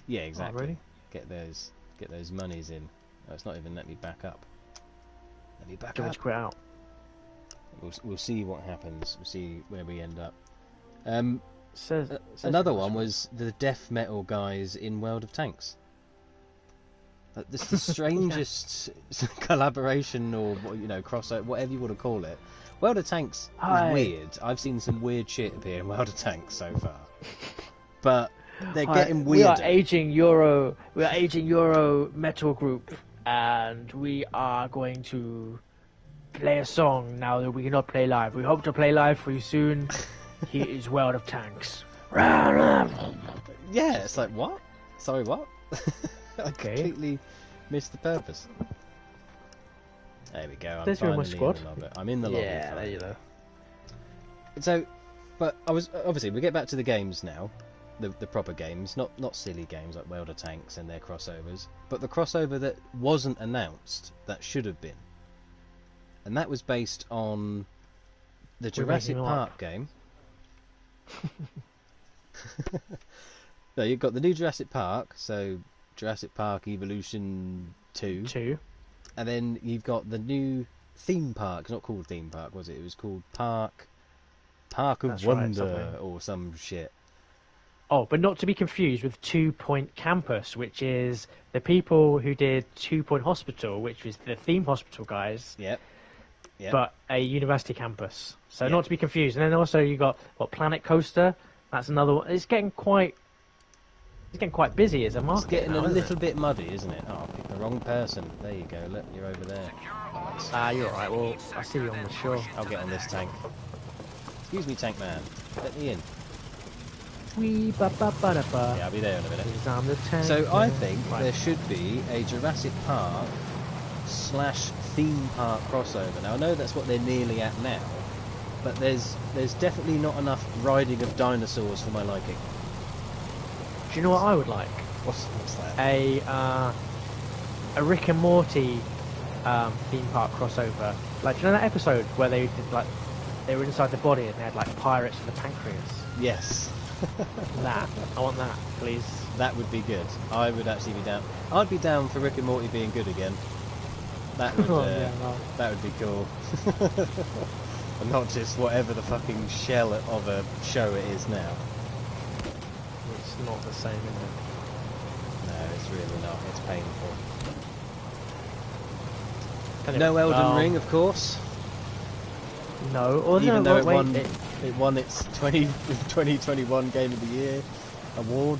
[SPEAKER 1] Yeah, exactly.
[SPEAKER 2] Oh, really?
[SPEAKER 1] Get those monies in. Oh, it's not even let me back up. Let me back
[SPEAKER 2] up.
[SPEAKER 1] Just
[SPEAKER 2] quit out.
[SPEAKER 1] We'll see what happens. We'll see where we end up.
[SPEAKER 2] Says
[SPEAKER 1] another one was the death metal guys in World of Tanks. This is the strangest collaboration, or crossover, whatever you want to call it. World of Tanks is weird. I've seen some weird shit appear in World of Tanks so far, but they're getting weirder.
[SPEAKER 2] We are aging Euro metal group, and we are going to play a song now that we cannot play live. We hope to play live for you soon. Here is World of Tanks.
[SPEAKER 1] Yeah, it's like, what? Sorry, what? I completely missed the purpose. There we go.
[SPEAKER 2] I'm finally in the lobby.
[SPEAKER 1] I'm in the lobby.
[SPEAKER 2] Yeah, there you go.
[SPEAKER 1] So, but obviously we get back to the games now, the proper games, not silly games like World of Tanks and their crossovers, but the crossover that wasn't announced that should have been, and that was based on the Jurassic Park game. No, you've got the new Jurassic Park, so Jurassic Park Evolution 2. And then you've got the new theme park. It's not called theme park, was it? It was called Park of Wonder or some shit.
[SPEAKER 2] Oh, but not to be confused with 2 Point Campus, which is the people who did 2 Point Hospital, which was the theme hospital guys.
[SPEAKER 1] Yep.
[SPEAKER 2] But a university campus. So not to be confused. And then also you got Planet Coaster. That's another one. It's getting quite busy as a market.
[SPEAKER 1] It's getting
[SPEAKER 2] now,
[SPEAKER 1] a little bit muddy, isn't it? Oh, I picked the wrong person. There you go. Look, you're over there.
[SPEAKER 2] You're alright. Well, I'll see you on the shore.
[SPEAKER 1] I'll get on this tank. Excuse me, tank man. Let me in.
[SPEAKER 2] Yeah,
[SPEAKER 1] I'll be there in a minute. So I think there should be a Jurassic Park / theme park crossover. Now I know that's what they're nearly at now, but there's definitely not enough riding of dinosaurs for my liking.
[SPEAKER 2] Do you know what I would like?
[SPEAKER 1] What's that?
[SPEAKER 2] A Rick and Morty theme park crossover. Like, do you know that episode where they did they were inside the body and they had pirates of the pancreas?
[SPEAKER 1] Yes.
[SPEAKER 2] I want that, please.
[SPEAKER 1] That would be good. I would actually be down. I'd be down for Rick and Morty being good again. That would that would be cool. And not just whatever the fucking shell of a show it is now.
[SPEAKER 2] It's not the same, is it?
[SPEAKER 1] No, it's really not. It's painful. Anyway, no Elden Ring, of course.
[SPEAKER 2] No,
[SPEAKER 1] even though it won its 2021 Game of the Year award.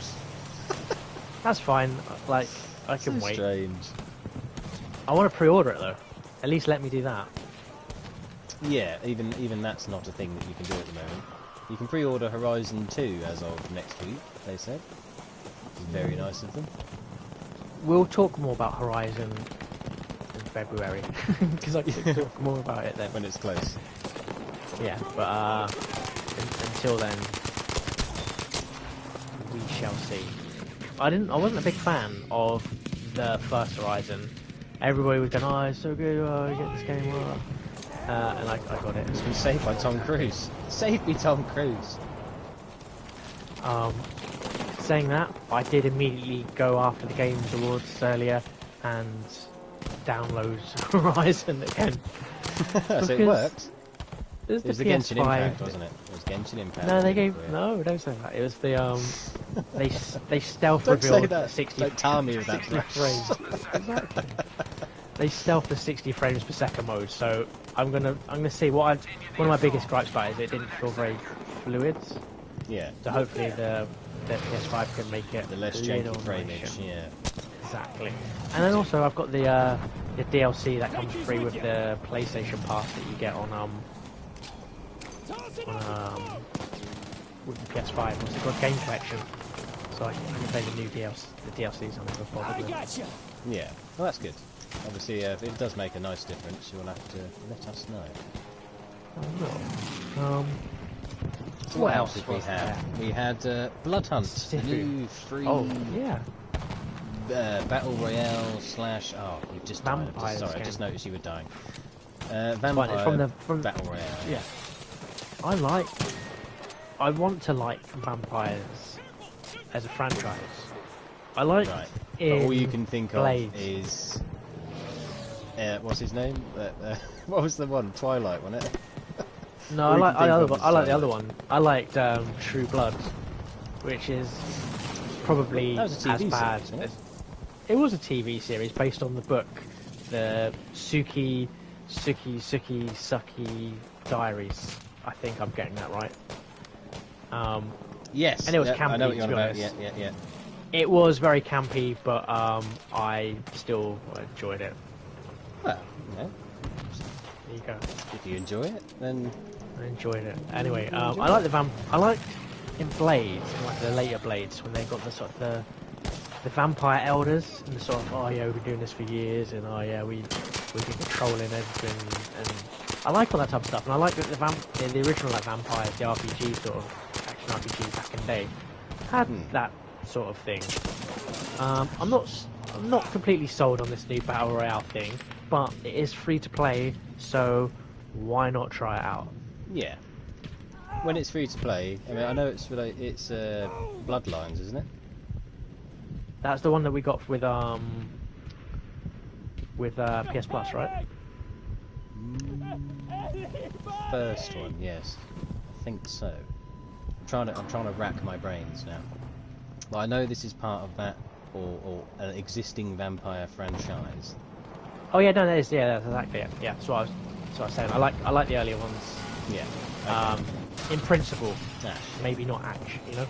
[SPEAKER 2] That's fine. Like, I can wait.
[SPEAKER 1] Strange.
[SPEAKER 2] I want to pre-order it though. At least let me do that.
[SPEAKER 1] Yeah, even that's not a thing that you can do at the moment. You can pre-order Horizon 2 as of next week, they said. Which is very nice of them.
[SPEAKER 2] We'll talk more about Horizon in February, because I can talk more about it then.
[SPEAKER 1] When it's close.
[SPEAKER 2] Yeah, but until then, we shall see. I wasn't a big fan of the first Horizon. everybody was going, "Oh, it's so good! Oh, get this game!" And I got it.
[SPEAKER 1] It's been saved by Tom Cruise. Save me, Tom Cruise.
[SPEAKER 2] Saying that, I did immediately go after the Games Awards earlier and download Horizon again.
[SPEAKER 1] So it worked.
[SPEAKER 2] It
[SPEAKER 1] was the Genshin Impact, wasn't it? It was Genshin Impact.
[SPEAKER 2] No, they gave don't say that. It was the they stealth
[SPEAKER 1] don't
[SPEAKER 2] revealed
[SPEAKER 1] say that.
[SPEAKER 2] 60.
[SPEAKER 1] Don't tell me with that.
[SPEAKER 2] Frames. Exactly. They stealth the 60 frames per second mode. So I'm gonna see one of my biggest gripes about it is it didn't feel very fluid.
[SPEAKER 1] Yeah.
[SPEAKER 2] So hopefully the PS5 can make it
[SPEAKER 1] the less janky frameage. Yeah.
[SPEAKER 2] Exactly. And then also I've got the DLC that comes free with the PlayStation Pass that you get on with the PS5. What's it called? Game Collection. So I can play the new DLCs on it before.
[SPEAKER 1] Yeah. Well, that's good. Obviously, if it does make a nice difference, you'll have to let us know. So what else did we have? We had Blood Hunt, the new free.
[SPEAKER 2] Oh yeah.
[SPEAKER 1] Battle Royale / oh, you just died. Sorry, I just noticed you were dying. Vampire
[SPEAKER 2] from
[SPEAKER 1] Battle Royale.
[SPEAKER 2] Yeah. I want to like vampires as a franchise. I like
[SPEAKER 1] right. But all you can think
[SPEAKER 2] Blades.
[SPEAKER 1] of is what's his name? What was the one? Twilight, wasn't it?
[SPEAKER 2] No, I like the other one. I liked True Blood, which is probably
[SPEAKER 1] that was a TV
[SPEAKER 2] as bad.
[SPEAKER 1] Series, wasn't
[SPEAKER 2] it was a TV series based on the book, the Suki Diaries. I think I'm getting that right.
[SPEAKER 1] Yes.
[SPEAKER 2] And it was campy.
[SPEAKER 1] I know what you're on about.
[SPEAKER 2] Honest.
[SPEAKER 1] Yeah.
[SPEAKER 2] It was very campy, but I still enjoyed it.
[SPEAKER 1] Well, yeah.
[SPEAKER 2] There you go.
[SPEAKER 1] If you enjoy it, then
[SPEAKER 2] I enjoyed it. Anyway, I like I like in Blades, like the later Blades, when they got the sort of the vampire elders and the sort of, oh yeah, we've been doing this for years, and oh yeah, we've been controlling everything, and I like all that type of stuff, and I like that the original like vampires, the RPG sort of action RPG back in the day, had that sort of thing. I'm not completely sold on this new battle royale thing, but it is free to play, so why not try it out?
[SPEAKER 1] Yeah. When it's free to play, I mean, I know it's Bloodlines, isn't it?
[SPEAKER 2] That's the one that we got with PS Plus, right?
[SPEAKER 1] First one, yes. I think so. I'm trying to rack my brains now. Well, I know this is part of that or an existing vampire franchise.
[SPEAKER 2] Oh yeah, no, that's exactly it. Yeah, that's what I was saying. I like the earlier ones.
[SPEAKER 1] Yeah. Okay.
[SPEAKER 2] In principle, maybe not actually, you know.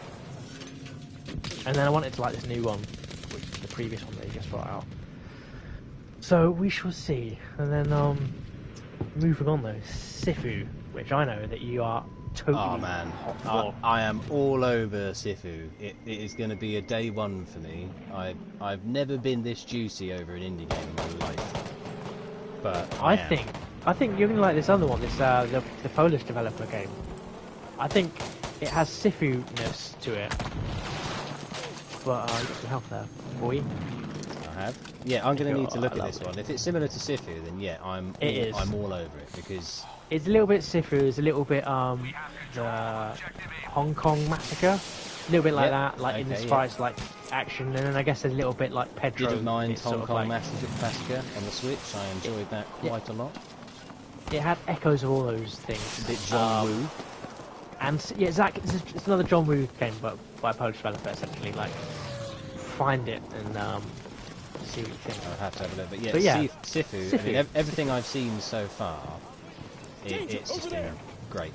[SPEAKER 2] And then I wanted to like this new one, which is the previous one that you just brought out. So we shall see. And then moving on though, Sifu, which I know that you are totally.
[SPEAKER 1] Oh man, I am all over Sifu. It is going to be a day one for me. I've never been this juicy over an indie game in my life. But I
[SPEAKER 2] think you're gonna like this other one. This the Polish developer game. I think it has Sifu-ness to it. But you got some help there, boy.
[SPEAKER 1] I have. Yeah, I'm going to need to look at this one. If it's similar to Sifu, then yeah, I'm all over it because
[SPEAKER 2] it's a little bit Sifu. It's a little bit the Hong Kong Massacre. A little bit like that, like in as far as like action, and then I guess a little bit like Pedro.
[SPEAKER 1] Didn't mind Hong Kong Massacre on the Switch. I enjoyed that quite a lot.
[SPEAKER 2] It had echoes of all those things.
[SPEAKER 1] A bit John Woo.
[SPEAKER 2] And yeah, exactly. It's another John Woo game, but by a Polish developer, essentially. Like, find it and see what you think.
[SPEAKER 1] I'll have to have a look. But yeah, Sifu. I mean, everything I've seen so far, it's just been great.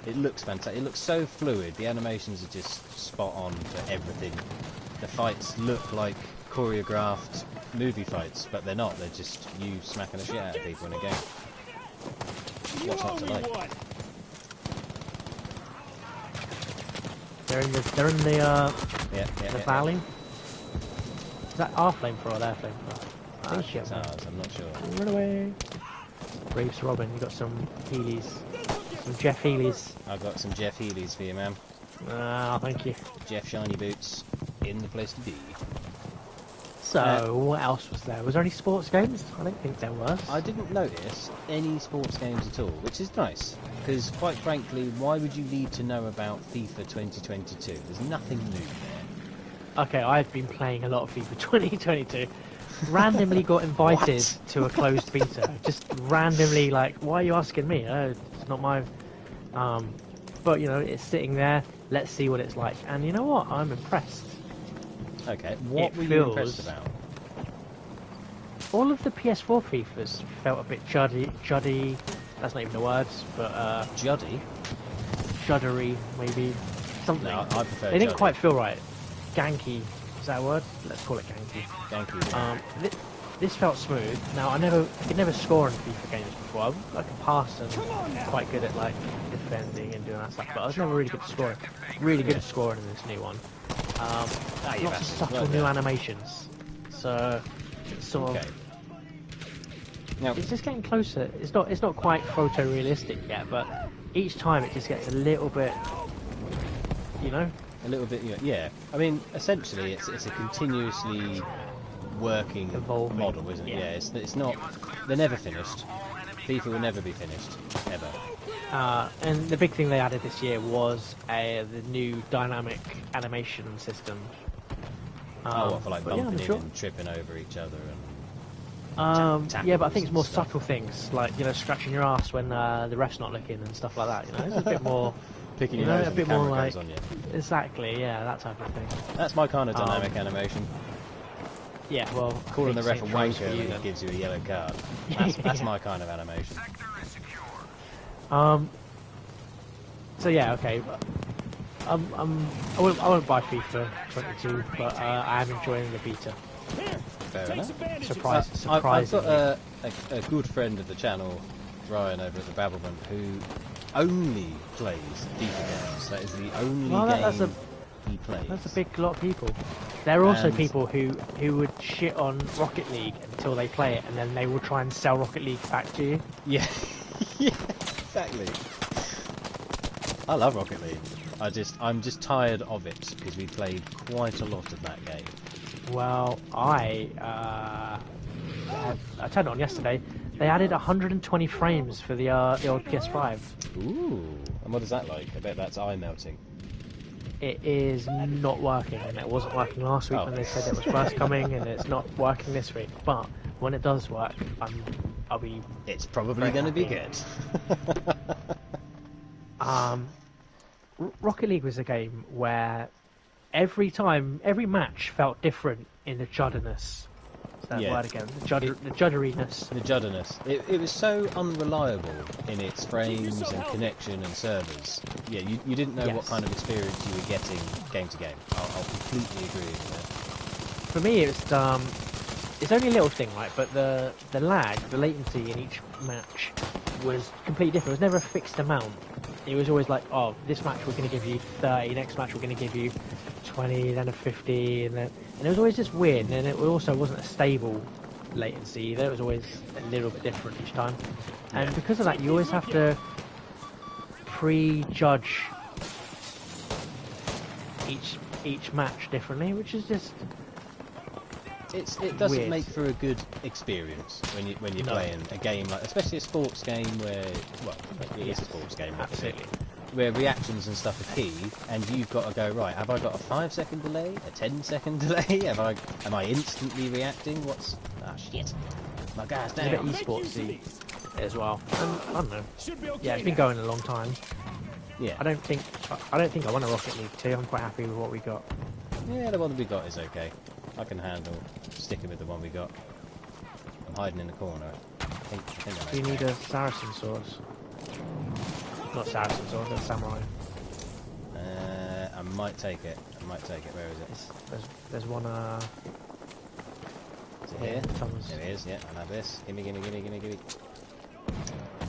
[SPEAKER 1] It looks fantastic. It looks so fluid. The animations are just spot on for everything. The fights look like choreographed movie fights, but they're not. They're just you smacking the shit out of people in a game. What's not to like?
[SPEAKER 2] They're in the valley. Is that our flamethrower or their flamethrower?
[SPEAKER 1] I think it's ours, I'm not sure.
[SPEAKER 2] Run away. Braves Robin, you got some Heelys. Some Geoff Keighley's.
[SPEAKER 1] I've got some Geoff Keighley's for you, man.
[SPEAKER 2] Ah, thank you.
[SPEAKER 1] Geoff Shiny Boots in the place to be.
[SPEAKER 2] So, what else was there? Was there any sports games? I don't think there was.
[SPEAKER 1] I didn't notice any sports games at all, which is nice, because quite frankly, why would you need to know about FIFA 2022? There's nothing new there.
[SPEAKER 2] Okay, I've been playing a lot of FIFA 2022. Randomly got invited to a closed beta. Just randomly, like, why are you asking me? It's not my... But, you know, it's sitting there. Let's see what it's like. And you know what? I'm impressed.
[SPEAKER 1] Okay, what were you impressed about?
[SPEAKER 2] All of the PS4 FIFAs felt a bit juddy. That's not even a word, but
[SPEAKER 1] Juddy?
[SPEAKER 2] Juddery, maybe. Something.
[SPEAKER 1] No, I prefer
[SPEAKER 2] They didn't
[SPEAKER 1] juddy.
[SPEAKER 2] quite feel right. Ganky. Is that a word? Let's call it ganky.
[SPEAKER 1] Ganky, yeah.
[SPEAKER 2] This felt smooth. Now, I could never score in FIFA games before. I could pass and quite good at like defending and doing that stuff, but I was never really good at scoring. Really good at scoring in this new one. Lots of subtle new animations. So it's sort of.
[SPEAKER 1] Now,
[SPEAKER 2] it's just getting closer. It's not quite photorealistic yet, but each time it just gets a little bit, you know.
[SPEAKER 1] A little bit, yeah. I mean, essentially, it's a continuously working
[SPEAKER 2] evolving
[SPEAKER 1] model, isn't it? Yeah. It's not. They're never finished. FIFA will never be finished, ever.
[SPEAKER 2] And the big thing they added this year was the new dynamic animation system.
[SPEAKER 1] What, for like bumping in and tripping over each other and.
[SPEAKER 2] Yeah, but I think it's more subtle things, like, you know, scratching your ass when the ref's not looking and stuff like that. You know, it's a bit more.
[SPEAKER 1] Picking your nose
[SPEAKER 2] a
[SPEAKER 1] when
[SPEAKER 2] bit
[SPEAKER 1] the camera
[SPEAKER 2] more like
[SPEAKER 1] goes on you.
[SPEAKER 2] Exactly, yeah, that type of thing.
[SPEAKER 1] That's my kind of dynamic animation.
[SPEAKER 2] Yeah, well,
[SPEAKER 1] calling the ref a wanker
[SPEAKER 2] when
[SPEAKER 1] when he gives you a yellow card. That's my kind of animation.
[SPEAKER 2] So yeah, okay. I won't buy FIFA 22, but I am enjoying the beta.
[SPEAKER 1] Fair enough.
[SPEAKER 2] Surprisingly.
[SPEAKER 1] I've got a good friend of the channel, Ryan, over at the Babblement, who only plays FIFA games. That is the only game he plays.
[SPEAKER 2] That's a big lot of people. There are also people who would shit on Rocket League until they play it, and then they will try and sell Rocket League back to you.
[SPEAKER 1] Yeah, yeah, exactly. I love Rocket League. I'm just tired of it because we played quite a lot of that game.
[SPEAKER 2] Well, I turned it on yesterday. They added 120 frames for the old PS5.
[SPEAKER 1] Ooh, and what is that like? I bet that's eye melting.
[SPEAKER 2] It is not working, and it wasn't working last week when they said it was first coming, and it's not working this week. But when it does work, I'll be.
[SPEAKER 1] It's probably going to be good.
[SPEAKER 2] Rocket League was a game where every match felt different in the juddiness. That word again, the judderiness.
[SPEAKER 1] The juddiness. It was so unreliable in its frames and connection and servers. Yeah, you didn't know what kind of experience you were getting game to game. I'll completely agree with that.
[SPEAKER 2] For me, it's only a little thing, right? But the lag, the latency in each match was completely different. It was never a fixed amount. It was always like, oh, this match we're going to give you 30, next match we're going to give you 20, then a 50, and it was always just weird, and it also wasn't a stable latency either. It was always a little bit different each time, and because of that, you always have to prejudge each match differently, which is just
[SPEAKER 1] it doesn't
[SPEAKER 2] weird.
[SPEAKER 1] make for a good experience when you're playing a game like, especially a sports game where, well, it is a sports game,
[SPEAKER 2] absolutely,
[SPEAKER 1] where reactions and stuff are key, and you've got to go, right, have I got a 5-second delay, a 10-second delay? Am I instantly reacting? Shit, my guy's down.
[SPEAKER 2] It's a bit esportsy as well. And, I don't know. Yeah, it's been going a long time.
[SPEAKER 1] Yeah.
[SPEAKER 2] I don't think I want a Rocket League 2. I'm quite happy with what we got.
[SPEAKER 1] Yeah, the one that we got is okay. I can handle sticking with the one we got. I'm hiding in the corner. I think
[SPEAKER 2] Do you need a Saracen sword? Not Saracen sword, a samurai.
[SPEAKER 1] I might take it. Where is it?
[SPEAKER 2] There's one.
[SPEAKER 1] Is it here?
[SPEAKER 2] Tons.
[SPEAKER 1] There it is. Yeah, I'll have this. Gimme.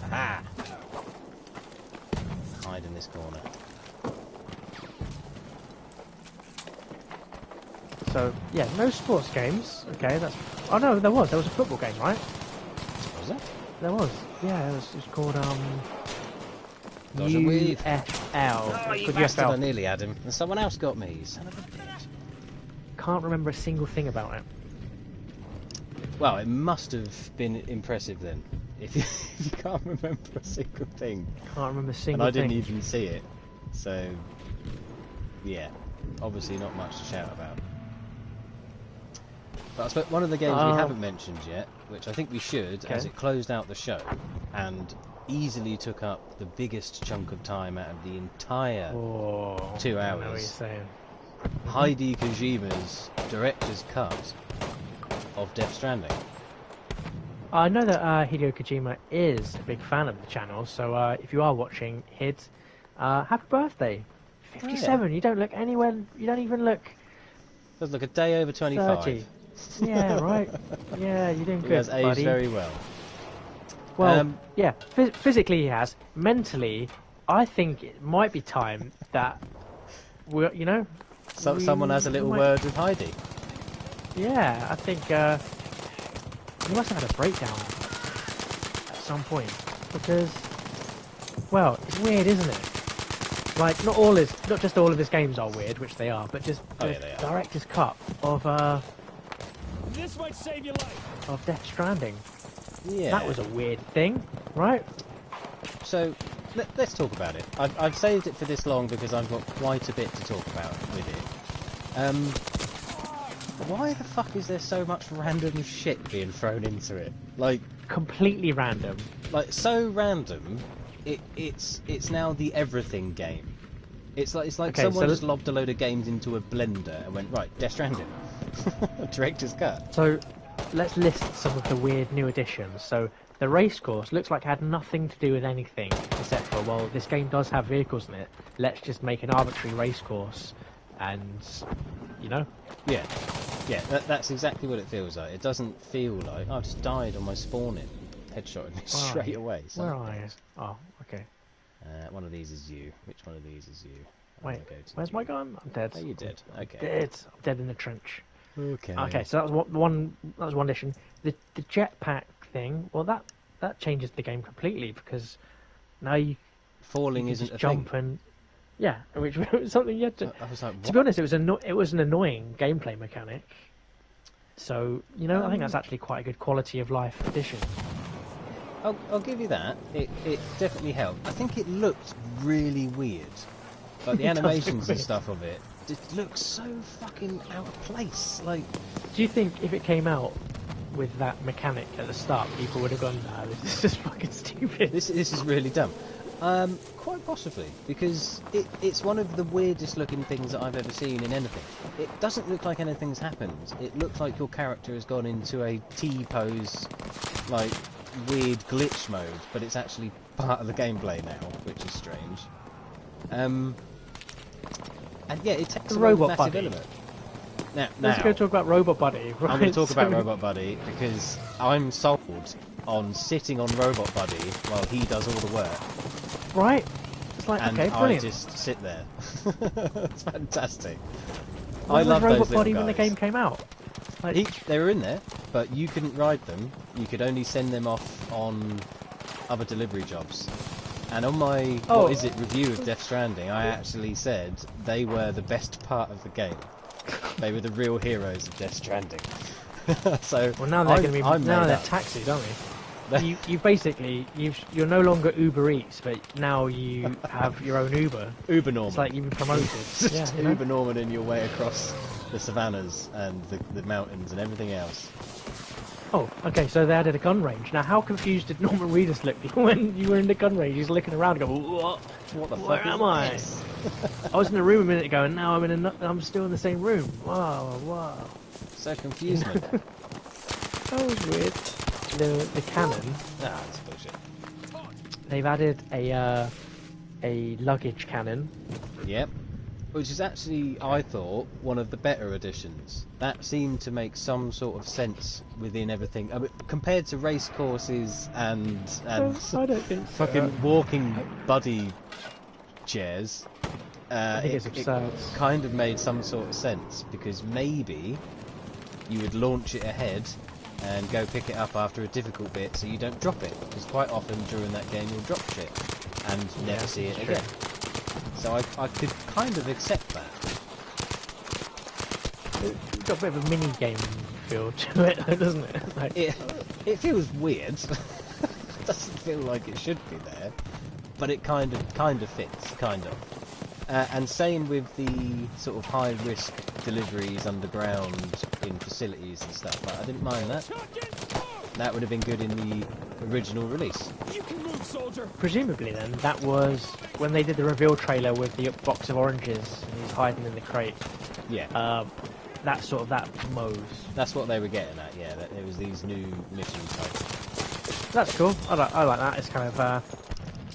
[SPEAKER 1] Aha! Hide in this corner.
[SPEAKER 2] So yeah, no sports games. Okay, that's. Oh no, there was a football game, right?
[SPEAKER 1] Was there?
[SPEAKER 2] There was. Yeah, it was called
[SPEAKER 1] Dodge and weave.
[SPEAKER 2] UFL.
[SPEAKER 1] Oh, you bastard! I nearly had him, and someone else got me. Son of a bitch.
[SPEAKER 2] Can't remember a single thing about it.
[SPEAKER 1] Well, it must have been impressive then. If you, if you can't remember a single thing.
[SPEAKER 2] Can't remember a single
[SPEAKER 1] thing. And I
[SPEAKER 2] thing.
[SPEAKER 1] didn't even see it. So, yeah. Obviously not much to shout about. But I suppose one of the games we haven't mentioned yet, which I think we should, as it closed out the show, and easily took up the biggest chunk of time out of the entire 2 hours.
[SPEAKER 2] I know what you're saying.
[SPEAKER 1] Hideo Kojima's director's cut of Death Stranding.
[SPEAKER 2] I know that Hideo Kojima is a big fan of the channel, so if you are watching, Hid, happy birthday. 57. Oh, yeah. You don't look anywhere. You don't even look.
[SPEAKER 1] Does look a day over 25.
[SPEAKER 2] 30. Yeah, right. Yeah, you're doing good,
[SPEAKER 1] He has aged
[SPEAKER 2] buddy.
[SPEAKER 1] very well.
[SPEAKER 2] Well, yeah, physically he has. Mentally, I think it might be time that we're, you know.
[SPEAKER 1] Someone has a little word with Heidi.
[SPEAKER 2] Yeah, I think he must have had a breakdown at some point because, well, it's weird, isn't it? Like, not just all of his games are weird, which they are, but just the director's cut of
[SPEAKER 3] this might save your life.
[SPEAKER 2] Of Death Stranding.
[SPEAKER 1] Yeah,
[SPEAKER 2] that was a weird thing, right?
[SPEAKER 1] So let's talk about it. I've saved it for this long because I've got quite a bit to talk about with it. Why the fuck is there so much random shit being thrown into it? Like,
[SPEAKER 2] completely random.
[SPEAKER 1] Like, so random. It's now the everything game. It's like someone just lobbed a load of games into a blender and went, right, Death Stranding. Director's cut.
[SPEAKER 2] So let's list some of the weird new additions. So the race course looks like it had nothing to do with anything except for, well, this game does have vehicles in it. Let's just make an arbitrary race course, and you know.
[SPEAKER 1] Yeah, that's exactly what it feels like. It doesn't feel like I just died on my spawning. Headshotted me straight away.
[SPEAKER 2] Where are you? Oh, okay.
[SPEAKER 1] One of these is you. Which one of these is you?
[SPEAKER 2] Wait, where's my gun? I'm dead.
[SPEAKER 1] Oh, you're dead. Okay.
[SPEAKER 2] Dead. I'm dead in the trench.
[SPEAKER 1] Okay.
[SPEAKER 2] Okay, so that was one. That was one addition. The jetpack thing. Well, that changes the game completely because now
[SPEAKER 1] falling
[SPEAKER 2] you
[SPEAKER 1] isn't
[SPEAKER 2] just
[SPEAKER 1] a
[SPEAKER 2] jump
[SPEAKER 1] thing.
[SPEAKER 2] And yeah, which was something you had to.
[SPEAKER 1] I was like, what?
[SPEAKER 2] To be honest, it was an annoying gameplay mechanic. So you know, I think that's actually quite a good quality of life addition.
[SPEAKER 1] I'll give you that. It definitely helped. I think it looked really weird. Like the animations and stuff of it looks so fucking out of place. Like,
[SPEAKER 2] do you think if it came out with that mechanic at the start, people would have gone, "Nah, this is just fucking stupid.
[SPEAKER 1] This is really dumb." Quite possibly, because it's one of the weirdest looking things that I've ever seen in anything. It doesn't look like anything's happened. It looks like your character has gone into a T-pose, like, weird glitch mode, but it's actually part of the gameplay now, which is strange. And yeah, it takes a
[SPEAKER 2] Robot
[SPEAKER 1] massive
[SPEAKER 2] Buddy.
[SPEAKER 1] element. Now,
[SPEAKER 2] Let's go talk about Robot Buddy. Right?
[SPEAKER 1] I'm going to talk about Robot Buddy because I'm sold on sitting on Robot Buddy while he does all the work.
[SPEAKER 2] Right. It's like,
[SPEAKER 1] and
[SPEAKER 2] okay, brilliant.
[SPEAKER 1] I just sit there. It's fantastic.
[SPEAKER 2] Where
[SPEAKER 1] I love
[SPEAKER 2] was
[SPEAKER 1] those
[SPEAKER 2] Robot Buddy
[SPEAKER 1] little
[SPEAKER 2] when the
[SPEAKER 1] guys.
[SPEAKER 2] game came out? Like,
[SPEAKER 1] They were in there, but you couldn't ride them. You could only send them off on other delivery jobs. And on my review of Death Stranding, I actually said they were the best part of the game. They were the real heroes of Death Stranding. So
[SPEAKER 2] well, now they're going to be they're taxis, aren't they? you basically you're no longer Uber Eats, but now you have your own Uber.
[SPEAKER 1] Uber Norman.
[SPEAKER 2] It's like you've been promoted. Yeah, you know?
[SPEAKER 1] Uber Norman in your way across the savannas and the mountains and everything else.
[SPEAKER 2] Oh, okay, so they added a gun range. Now, how confused did Norman Reedus look when you were in the gun range? He's looking around and going, what the fuck am I? I was in the room a minute ago and now I'm still in the same room. Wow.
[SPEAKER 1] So confusing.
[SPEAKER 2] That was weird. The cannon.
[SPEAKER 1] Nah, that's bullshit.
[SPEAKER 2] They've added a luggage cannon.
[SPEAKER 1] Yep. Which is actually, I thought, one of the better additions. That seemed to make some sort of sense within everything. I mean, compared to race courses and
[SPEAKER 2] I don't think so.
[SPEAKER 1] fucking walking buddy chairs,
[SPEAKER 2] I think it's absurd.
[SPEAKER 1] it kind of made some sort of sense, because maybe you would launch it ahead and go pick it up after a difficult bit so you don't drop it, because quite often during that game you'll drop shit and never see it again. So I could kind of accept that.
[SPEAKER 2] We've got a bit of a mini game feel to it, doesn't it? Like,
[SPEAKER 1] it feels weird. It doesn't feel like it should be there, but it kind of fits, kind of. And same with the sort of high risk deliveries underground in facilities and stuff. I didn't mind that. That would have been good in the original release.
[SPEAKER 3] You can move, soldier.
[SPEAKER 2] presumably then, that was when they did the reveal trailer with the box of oranges and he's hiding in the crate.
[SPEAKER 1] Yeah.
[SPEAKER 2] That sort of that Moe's.
[SPEAKER 1] That's what they were getting at, yeah. That it was these new mission types.
[SPEAKER 2] That's cool. I like that. It's kind of a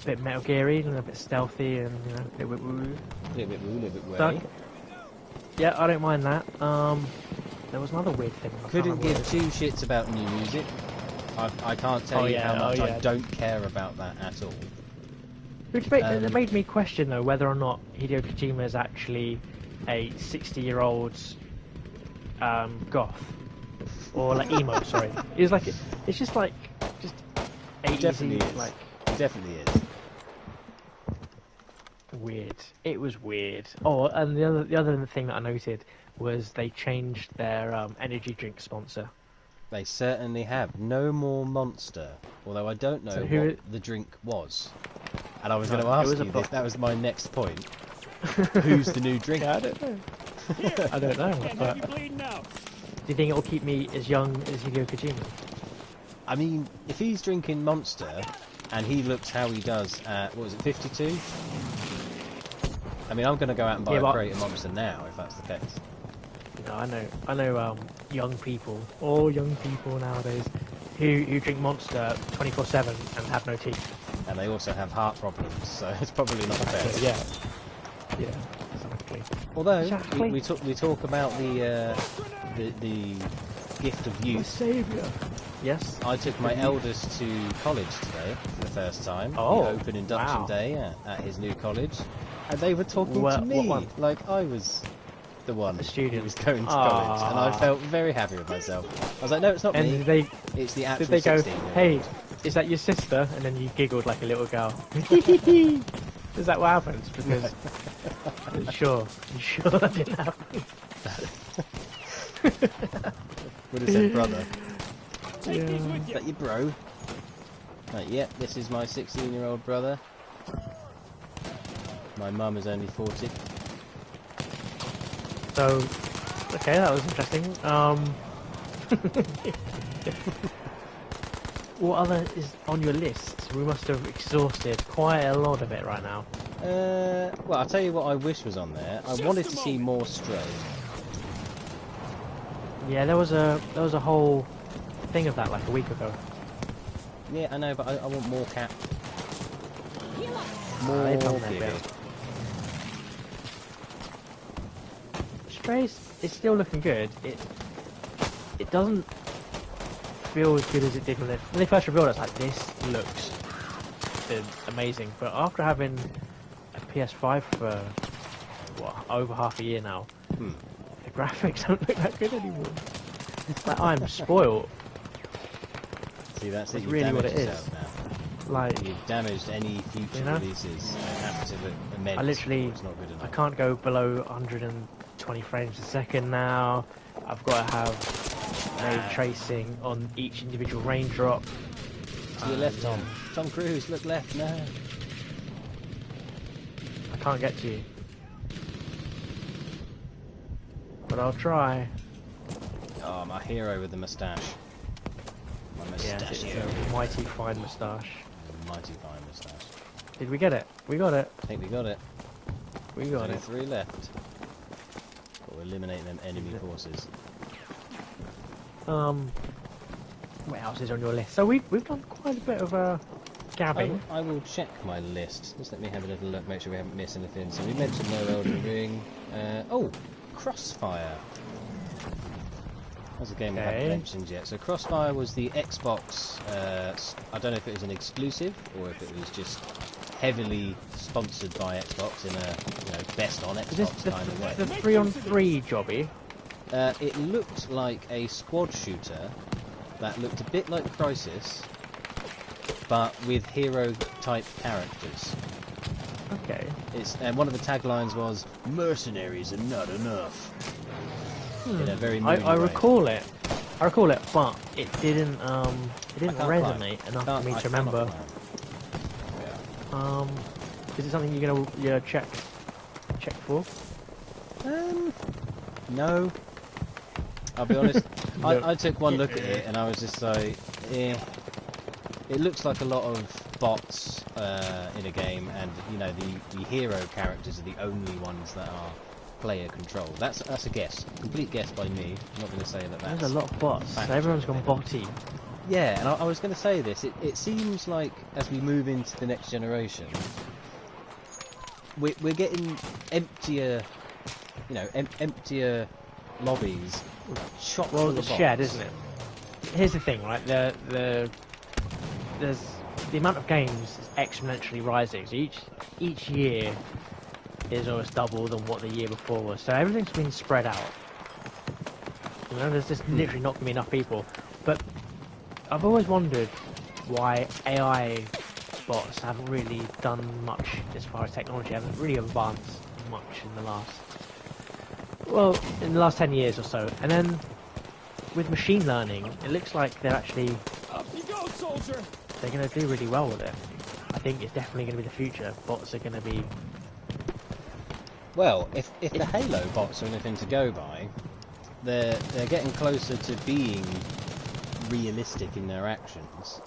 [SPEAKER 2] bit Metal Gear-y and a bit stealthy and, you know, a little bit woo.
[SPEAKER 1] A little bit woo, a little bit way.
[SPEAKER 2] So, yeah, I don't mind that. There was another weird thing.
[SPEAKER 1] Couldn't give two shits about new music. I can't tell you how much I don't care about that at all.
[SPEAKER 2] Which it made me question, though, whether or not Hideo Kojima is actually a 60-year-old goth. Or, like, emo, sorry. It's like, it's just like, just 80s.
[SPEAKER 1] Definitely is.
[SPEAKER 2] Like,
[SPEAKER 1] it definitely is.
[SPEAKER 2] Weird. It was weird. Oh, and the other thing that I noted was they changed their energy drink sponsor.
[SPEAKER 1] They certainly have. No more Monster. Although I don't know what the drink was. And I was going to ask you this. That was my next point. Who's the new drink?
[SPEAKER 2] Yeah, I don't know. I don't know. But do you think it will keep me as young as Hideo Kojima?
[SPEAKER 1] I mean, if he's drinking Monster and he looks how he does at, what was it, 52? I mean, I'm going to go out and buy a crate of Monster now, if that's the case.
[SPEAKER 2] You know, I know young people, all young people nowadays, who drink Monster 24/7 and have no teeth.
[SPEAKER 1] And they also have heart problems, so it's probably not fair.
[SPEAKER 2] Yeah, exactly.
[SPEAKER 1] Although we talk about the gift of youth.
[SPEAKER 2] The saviour. Yes.
[SPEAKER 1] I took my eldest to college today for the first time.
[SPEAKER 2] Oh,
[SPEAKER 1] the open induction day at his new college, and they were talking to me like I was the one who was going to college, and I felt very happy with myself. I was like, no, it's not me. It's the actual 16-year-old.
[SPEAKER 2] Did they go, hey, is that your sister? And then you giggled like a little girl. Is that what happens? Because you sure that didn't happen?
[SPEAKER 1] Would have said brother.
[SPEAKER 2] Yeah.
[SPEAKER 1] Is that your bro? Like, yep, this is my 16-year-old brother. My mum is only 40.
[SPEAKER 2] So, okay, that was interesting. What other is on your list? We must have exhausted quite a lot of it right now.
[SPEAKER 1] Well, I'll tell you what I wish was on there. I wanted to see more Stray.
[SPEAKER 2] Yeah, there was a whole thing of that like a week ago.
[SPEAKER 1] Yeah, I know, but I want more Cat. More Gibby.
[SPEAKER 2] Stray's is still looking good. It doesn't feel as good as it did when they first revealed it. It's like, this looks amazing. But after having a PS5 for over half a year now, the graphics don't look that good anymore. Like, I'm spoiled.
[SPEAKER 1] See, that's
[SPEAKER 2] it. Really what it is.
[SPEAKER 1] Now.
[SPEAKER 2] Like,
[SPEAKER 1] you've damaged any future releases. You have to amend.
[SPEAKER 2] I literally,
[SPEAKER 1] it's not good enough.
[SPEAKER 2] I can't go below 120 frames a second now. I've got to have ray tracing on each individual raindrop.
[SPEAKER 1] To your left, Tom. Tom Cruise, look left, no.
[SPEAKER 2] I can't get to you. But I'll try.
[SPEAKER 1] Oh, my hero with the moustache. My moustache.
[SPEAKER 2] Yeah, it's a mighty fine moustache.
[SPEAKER 1] Mighty fine moustache.
[SPEAKER 2] Did we get it? We got it.
[SPEAKER 1] I think we got it.
[SPEAKER 2] We got it.
[SPEAKER 1] 3 left. But we're eliminating them enemy forces.
[SPEAKER 2] What else is on your list? So we've done quite a bit of gabbing.
[SPEAKER 1] I will check my list. Just let me have a little look, make sure we haven't missed anything. So we mentioned no Elden Ring. Oh, Crossfire. That's a game I haven't mentioned yet. So Crossfire was the Xbox. I don't know if it was an exclusive or if it was just heavily sponsored by Xbox in a best on Xbox kind of way.
[SPEAKER 2] The 3-on-3 jobby.
[SPEAKER 1] It looked like a squad shooter that looked a bit like Crysis, but with hero-type characters.
[SPEAKER 2] Okay.
[SPEAKER 1] And one of the taglines was, "Mercenaries are not enough." In a very
[SPEAKER 2] I recall it. I recall it, but it didn't resonate enough for me to remember. Is it something you're gonna check for?
[SPEAKER 1] No. I'll be honest. I took one look at it and I was just like, eh. It looks like a lot of bots in a game, and you know the hero characters are the only ones that are player control. That's a guess, complete guess by me. I'm not going to say that that's.
[SPEAKER 2] There's a lot of bots. So everyone's gone botty.
[SPEAKER 1] Yeah, and I was going to say this. It seems like as we move into the next generation, we're getting emptier, emptier lobbies. Chock full of
[SPEAKER 2] it's
[SPEAKER 1] bots.
[SPEAKER 2] shared, isn't it? Here's the thing, right? There's the amount of games is exponentially rising. So each year is almost double than what the year before was. So everything's been spread out. You know, there's just literally not going to be enough people. But I've always wondered why AI bots haven't really done much as far as technology hasn't really advanced much in the last 10 years or so. And then with machine learning, it looks like they're actually
[SPEAKER 3] Up you go, soldier.
[SPEAKER 2] they're going to do really well with it. I think it's definitely going to be the future. Bots are going to be.
[SPEAKER 1] Well, if the Halo bots are anything to go by, they're getting closer to being realistic in their actions,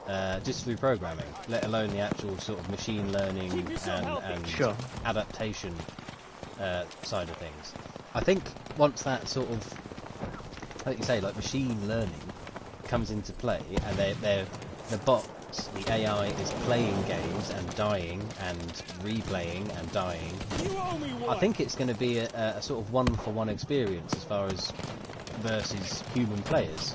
[SPEAKER 1] just through programming, let alone the actual sort of machine learning and
[SPEAKER 2] Sure.
[SPEAKER 1] adaptation side of things. I think once that sort of, like you say, like machine learning comes into play, and the bots, the AI is playing games and dying and replaying and dying.
[SPEAKER 3] You owe me one.
[SPEAKER 1] I think it's going to be a sort of one-for-one experience as far as versus human players.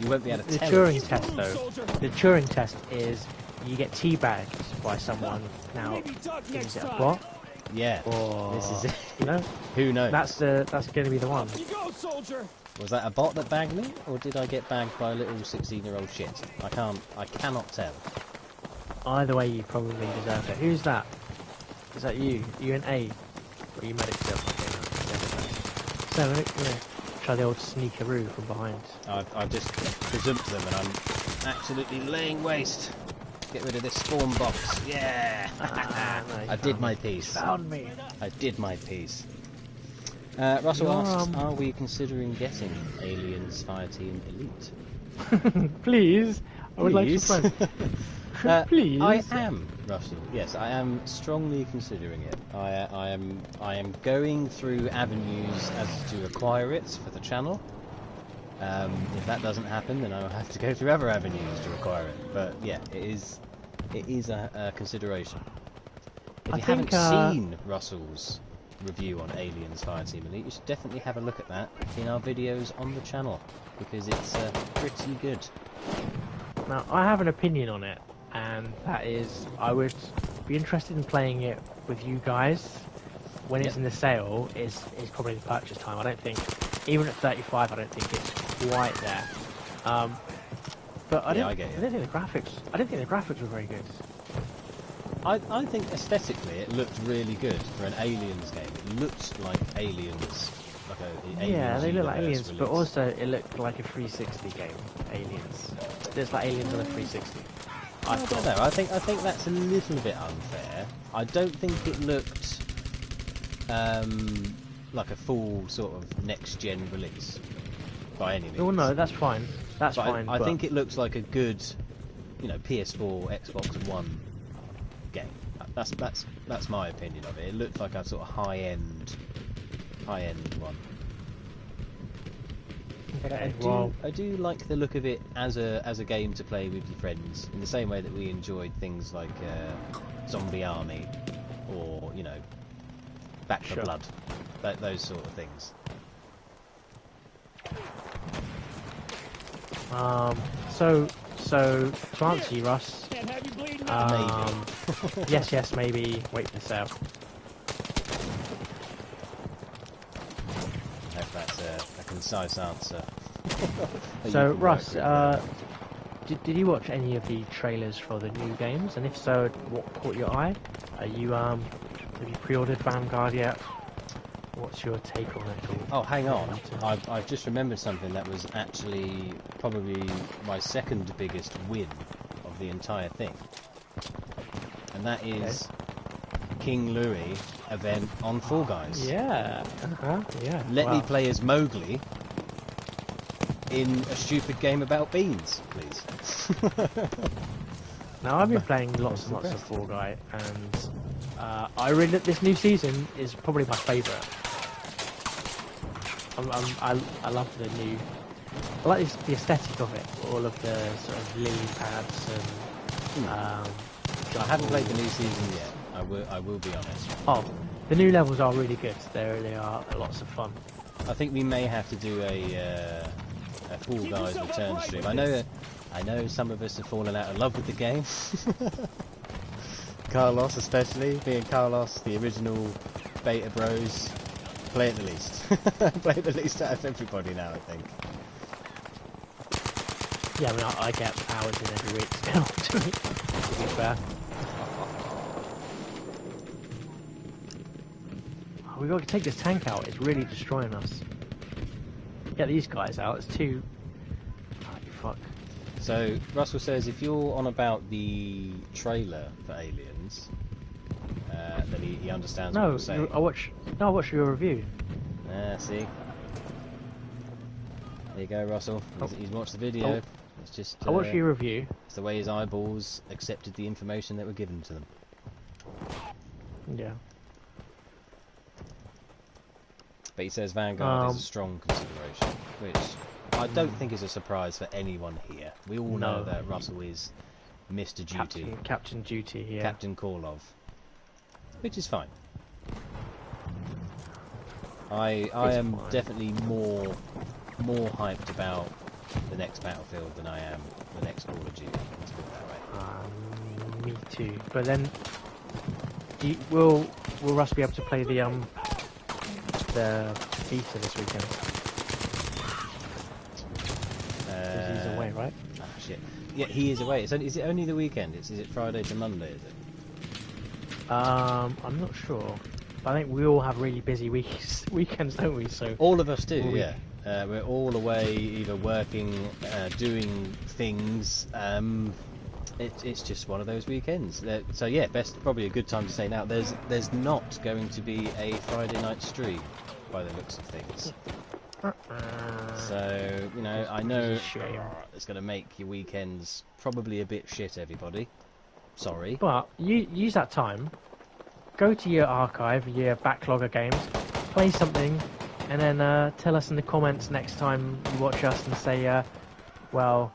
[SPEAKER 1] You won't be able to
[SPEAKER 2] The
[SPEAKER 1] tell.
[SPEAKER 2] Turing test, though. The Turing test is you get teabagged by someone. Now,
[SPEAKER 3] Maybe duck
[SPEAKER 2] is
[SPEAKER 3] next
[SPEAKER 2] it a
[SPEAKER 3] time.
[SPEAKER 2] bot?
[SPEAKER 1] Yeah,
[SPEAKER 2] Or
[SPEAKER 1] this is it.
[SPEAKER 2] You know,
[SPEAKER 1] Who knows?
[SPEAKER 2] that's going to be the one.
[SPEAKER 3] Up you go, soldier.
[SPEAKER 1] Was that a bot that bagged me, or did I get bagged by a little 16-year-old shit? I cannot tell.
[SPEAKER 2] Either way, you probably deserve it. Who's that? Is that you? Are you an A? Or are you medic still? So, try the old sneakaroo from behind.
[SPEAKER 1] I've just presumed them, and I'm absolutely laying waste. Get rid of this spawn box. Yeah!
[SPEAKER 2] No,
[SPEAKER 1] I did my piece.
[SPEAKER 2] Found me.
[SPEAKER 1] I did my piece. Russell asks, are we considering getting Aliens Fireteam Elite?
[SPEAKER 2] Please, I would like some friends. Please.
[SPEAKER 1] I am, Russell. Yes, I am strongly considering it. I am going through avenues as to acquire it for the channel. If that doesn't happen, then I'll have to go through other avenues to acquire it. But yeah, it is a consideration. If you haven't seen Russell's review on Aliens Fireteam Elite, you should definitely have a look at that in our videos on the channel, because it's pretty good.
[SPEAKER 2] Now, I have an opinion on it, and that is, I would be interested in playing it with you guys when it's in the sale. Is probably the purchase time. I don't think, even at 35, I don't think it's quite there. But I didn't think the graphics were very good.
[SPEAKER 1] I think aesthetically it looked really good for an Aliens game. It looked like Aliens, like a Aliens
[SPEAKER 2] they look like
[SPEAKER 1] universe
[SPEAKER 2] Aliens,
[SPEAKER 1] release.
[SPEAKER 2] but also it looked like a 360 game. Aliens. It's like Aliens on a 360.
[SPEAKER 1] I don't know. I think that's a little bit unfair. I don't think it looked like a full sort of next-gen release by any means.
[SPEAKER 2] Oh no, that's fine. That's fine.
[SPEAKER 1] I think it looks like a good, PS4, Xbox One game. That's my opinion of it. It looked like a sort of high-end one.
[SPEAKER 2] Okay,
[SPEAKER 1] I do like the look of it as a game to play with your friends, in the same way that we enjoyed things like Zombie Army or Back 4 Blood, those sort of things.
[SPEAKER 2] So to answer you, Russ,
[SPEAKER 3] Can't have you bleeding.
[SPEAKER 1] Maybe.
[SPEAKER 2] yes, maybe. Wait for the sale.
[SPEAKER 1] I hope that's a concise answer.
[SPEAKER 2] So Russ, did you watch any of the trailers for the new games? And if so, what caught your eye? Are you have you pre-ordered Vanguard yet? What's your take on it all?
[SPEAKER 1] Oh, hang on. I've just remembered something that was actually probably my second biggest win of the entire thing. And that is King Louis event on Fall Guys.
[SPEAKER 2] Yeah. Yeah.
[SPEAKER 1] Let me play as Mowgli in a stupid game about beans, please.
[SPEAKER 2] Now, I've been playing lots and lots of Fall Guy, and I really this new season is probably my favourite. I love the new. I like the aesthetic of it. All of the sort of lily pads and.
[SPEAKER 1] I haven't played the new season yet. I will be honest.
[SPEAKER 2] Oh, the new levels are really good. They really are lots of fun.
[SPEAKER 1] I think we may have to do a Fall Guys return stream. I know some of us have fallen out of love with the game. Carlos especially, being Carlos, the original beta bros. Play it the least. Play it the least out of everybody now, I think.
[SPEAKER 2] Yeah, I mean, I get hours in every week still, to be fair. Oh, we've got to take this tank out, it's really destroying us. Get these guys out, it's too... Oh, you fuck.
[SPEAKER 1] So, Russell says, if you're on about the trailer for Aliens, then he understands what you're saying.
[SPEAKER 2] I watched your review.
[SPEAKER 1] See? There you go, Russell. He's watched the video. It's just...
[SPEAKER 2] I watched your review.
[SPEAKER 1] It's the way his eyeballs accepted the information that were given to them.
[SPEAKER 2] Yeah.
[SPEAKER 1] But he says Vanguard is a strong consideration, which I don't think is a surprise for anyone here. We all know that Russell is Mr. Duty.
[SPEAKER 2] Captain Duty, yeah.
[SPEAKER 1] Captain Korlov. Which is fine. I am definitely more hyped about the next Battlefield than I am the next Call of Duty. Let's put it that way.
[SPEAKER 2] Me too. But then, will Russ be able to play the beta this weekend? He's away, right?
[SPEAKER 1] Oh, shit. Yeah, he is away. Is it only the weekend? Is it Friday to Monday? Is it?
[SPEAKER 2] I'm not sure. But I think we all have really busy weekends, don't we? So
[SPEAKER 1] all of us do. Yeah. We're all away, either working, doing things. It's just one of those weekends. So yeah, probably a good time to say now. There's not going to be a Friday night stream, by the looks of things. So I know it's going to make your weekends probably a bit shit, everybody. Sorry.
[SPEAKER 2] But you use that time. Go to your archive, your backlog of games, play something, and then tell us in the comments next time you watch us and say, well,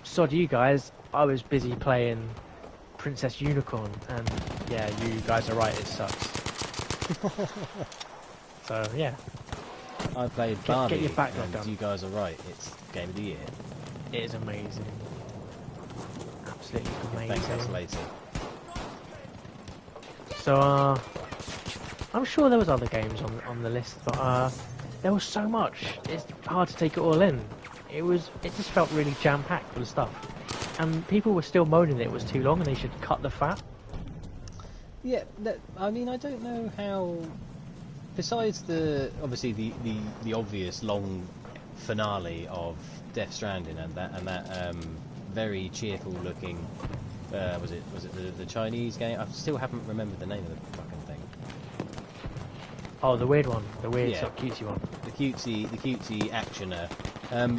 [SPEAKER 2] sod you guys, I was busy playing Princess Unicorn, and yeah, you guys are right, it sucks. So, yeah.
[SPEAKER 1] I played Barbie,
[SPEAKER 2] get your backlog done.
[SPEAKER 1] You guys are right, it's Game of the Year.
[SPEAKER 2] It is amazing. Absolutely amazing.
[SPEAKER 1] Thanks, that's later.
[SPEAKER 2] So, I'm sure there was other games on the list, but there was so much. It's hard to take it all in. It just felt really jam-packed with stuff, and people were still moaning that it was too long and they should cut the fat.
[SPEAKER 1] Yeah, I mean, I don't know how. Besides obviously the obvious long finale of Death Stranding and that very cheerful looking. Was it the Chinese game? I still haven't remembered the name of the fucking thing.
[SPEAKER 2] Oh, the weird one, the weird sort of cutesy one.
[SPEAKER 1] The cutesy actioner.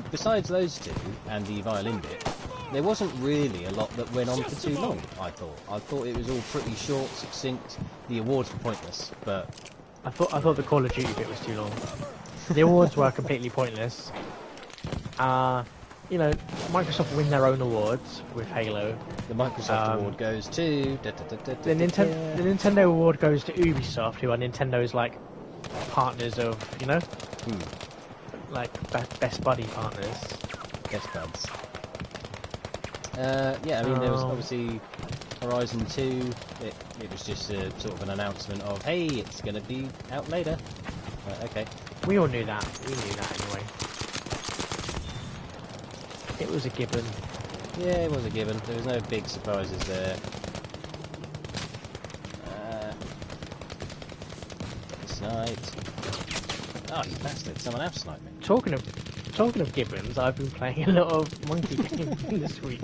[SPEAKER 1] Besides those two and the violin bit, there wasn't really a lot that went on for too long. I thought it was all pretty short, succinct. The awards were pointless, but
[SPEAKER 2] I thought the Call of Duty bit was too long. The awards were completely pointless. Microsoft win their own awards with Halo.
[SPEAKER 1] The Microsoft award goes to...
[SPEAKER 2] The Nintendo award goes to Ubisoft, who are Nintendo's, partners of, best buddy partners.
[SPEAKER 1] Best buds. Yeah, I mean, there was obviously Horizon 2. It was just sort of an announcement of, hey, it's going to be out later. Okay.
[SPEAKER 2] We all knew that. We knew that anyway. It was a given.
[SPEAKER 1] Yeah, it was a given. There was no big surprises there. Night. Oh, you bastard! Someone else sniped me.
[SPEAKER 2] Talking of gibbons, I've been playing a lot of monkey games this week.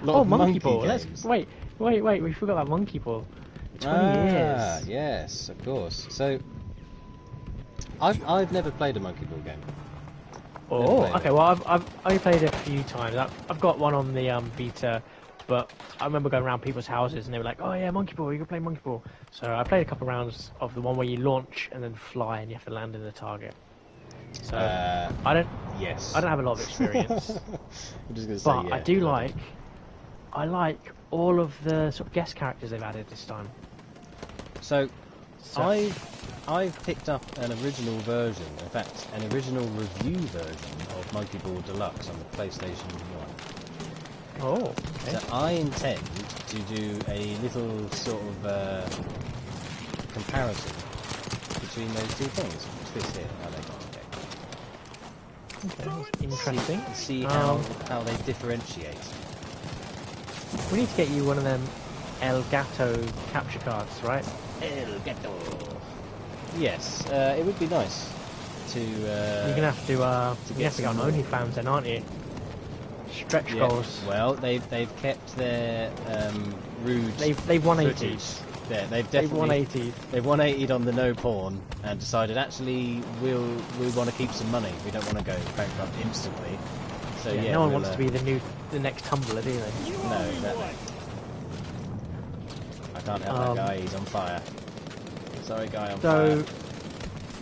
[SPEAKER 2] Monkey Ball.
[SPEAKER 1] Games.
[SPEAKER 2] Let's wait. We forgot that Monkey Ball. 20 years.
[SPEAKER 1] Yes, of course. So, I've never played a Monkey Ball game.
[SPEAKER 2] Oh, okay. Well, I've only played it a few times. I've got one on the Vita, but I remember going around people's houses and they were like, "Oh yeah, Monkey Ball. You can play Monkey Ball." So I played a couple rounds of the one where you launch and then fly and you have to land in the target. So I don't have a lot of experience.
[SPEAKER 1] I'm just gonna say,
[SPEAKER 2] but
[SPEAKER 1] yeah,
[SPEAKER 2] I like all of the sort of guest characters they've added this time.
[SPEAKER 1] So I've picked up an original version, in fact, an original review version of Monkey Ball Deluxe on the PlayStation 1.
[SPEAKER 2] Oh, okay.
[SPEAKER 1] So I intend to do a little sort of comparison between those two things. What's this here? Oh, they got
[SPEAKER 2] Okay, that's interesting.
[SPEAKER 1] See how they differentiate.
[SPEAKER 2] We need to get you one of them El Gato capture cards, right?
[SPEAKER 1] El Gato. Yes, it would be nice to.
[SPEAKER 2] You're gonna have to. You're gonna have to go on OnlyFans, then, aren't you? Stretch goals.
[SPEAKER 1] Well, they've kept their rude.
[SPEAKER 2] They've 180'd.
[SPEAKER 1] Yeah, they've definitely
[SPEAKER 2] 180'd.
[SPEAKER 1] They've 180'd on the no porn and decided actually we want to keep some money. We don't want to go bankrupt instantly. So yeah,
[SPEAKER 2] no one wants to be the next Tumblr, do they?
[SPEAKER 1] No, exactly. I can't help that guy. He's on fire. Sorry, guy on fire.
[SPEAKER 2] So,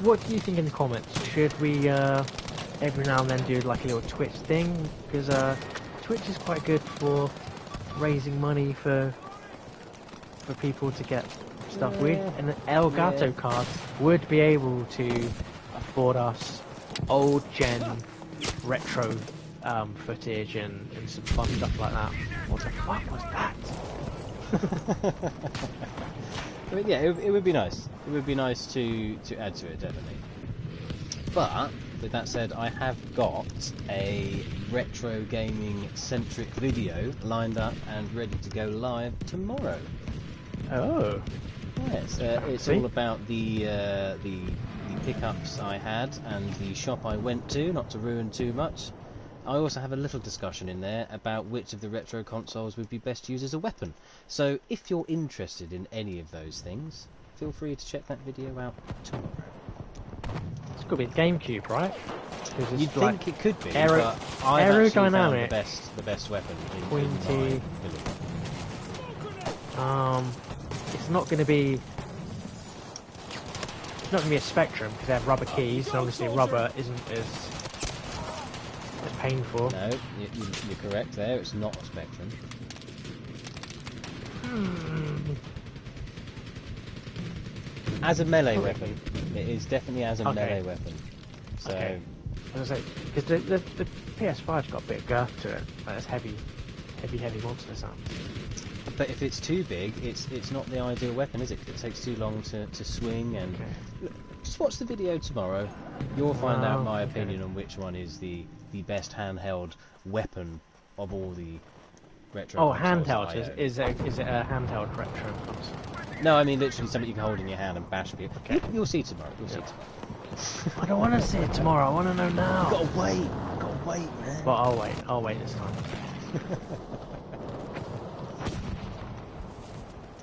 [SPEAKER 2] what do you think in the comments? Should we every now and then do like a little Twitch thing? Because Twitch is quite good for raising money for people to get stuff with, and the El Gato card would be able to afford us old gen retro footage and some fun stuff like that. What the fuck was that?
[SPEAKER 1] But yeah, it would be nice. It would be nice to add to it, definitely. But with that said, I have got a retro gaming centric video lined up and ready to go live tomorrow.
[SPEAKER 2] Oh.
[SPEAKER 1] Yes, it's all about the pickups I had and the shop I went to, not to ruin too much. I also have a little discussion in there about which of the retro consoles would be best used as a weapon. So if you're interested in any of those things, feel free to check that video out tomorrow.
[SPEAKER 2] It's got to be the GameCube, right?
[SPEAKER 1] You'd think it could be, but I've actually found the best weapon in my belief.
[SPEAKER 2] It's not going to be a Spectrum because they have rubber keys, and obviously rubber isn't as painful.
[SPEAKER 1] No, you're correct there. It's not a Spectrum. As a melee weapon, it is definitely as a melee weapon. So,
[SPEAKER 2] I was gonna say because the PS5's got a bit of girth to it. Like it's heavy monster sound.
[SPEAKER 1] But if it's too big, it's not the ideal weapon, is it? 'Cause it takes too long to swing. And look, just watch the video tomorrow. You'll find out my opinion on which one is the best handheld weapon of all the retro.
[SPEAKER 2] Oh, handheld is it a handheld retro console?
[SPEAKER 1] No, I mean literally something you can hold in your hand and bash people. Okay. You'll see tomorrow. You'll see tomorrow.
[SPEAKER 2] I don't want to see it tomorrow. I want to know now.
[SPEAKER 1] You gotta wait. Gotta wait, man.
[SPEAKER 2] But I'll wait this time.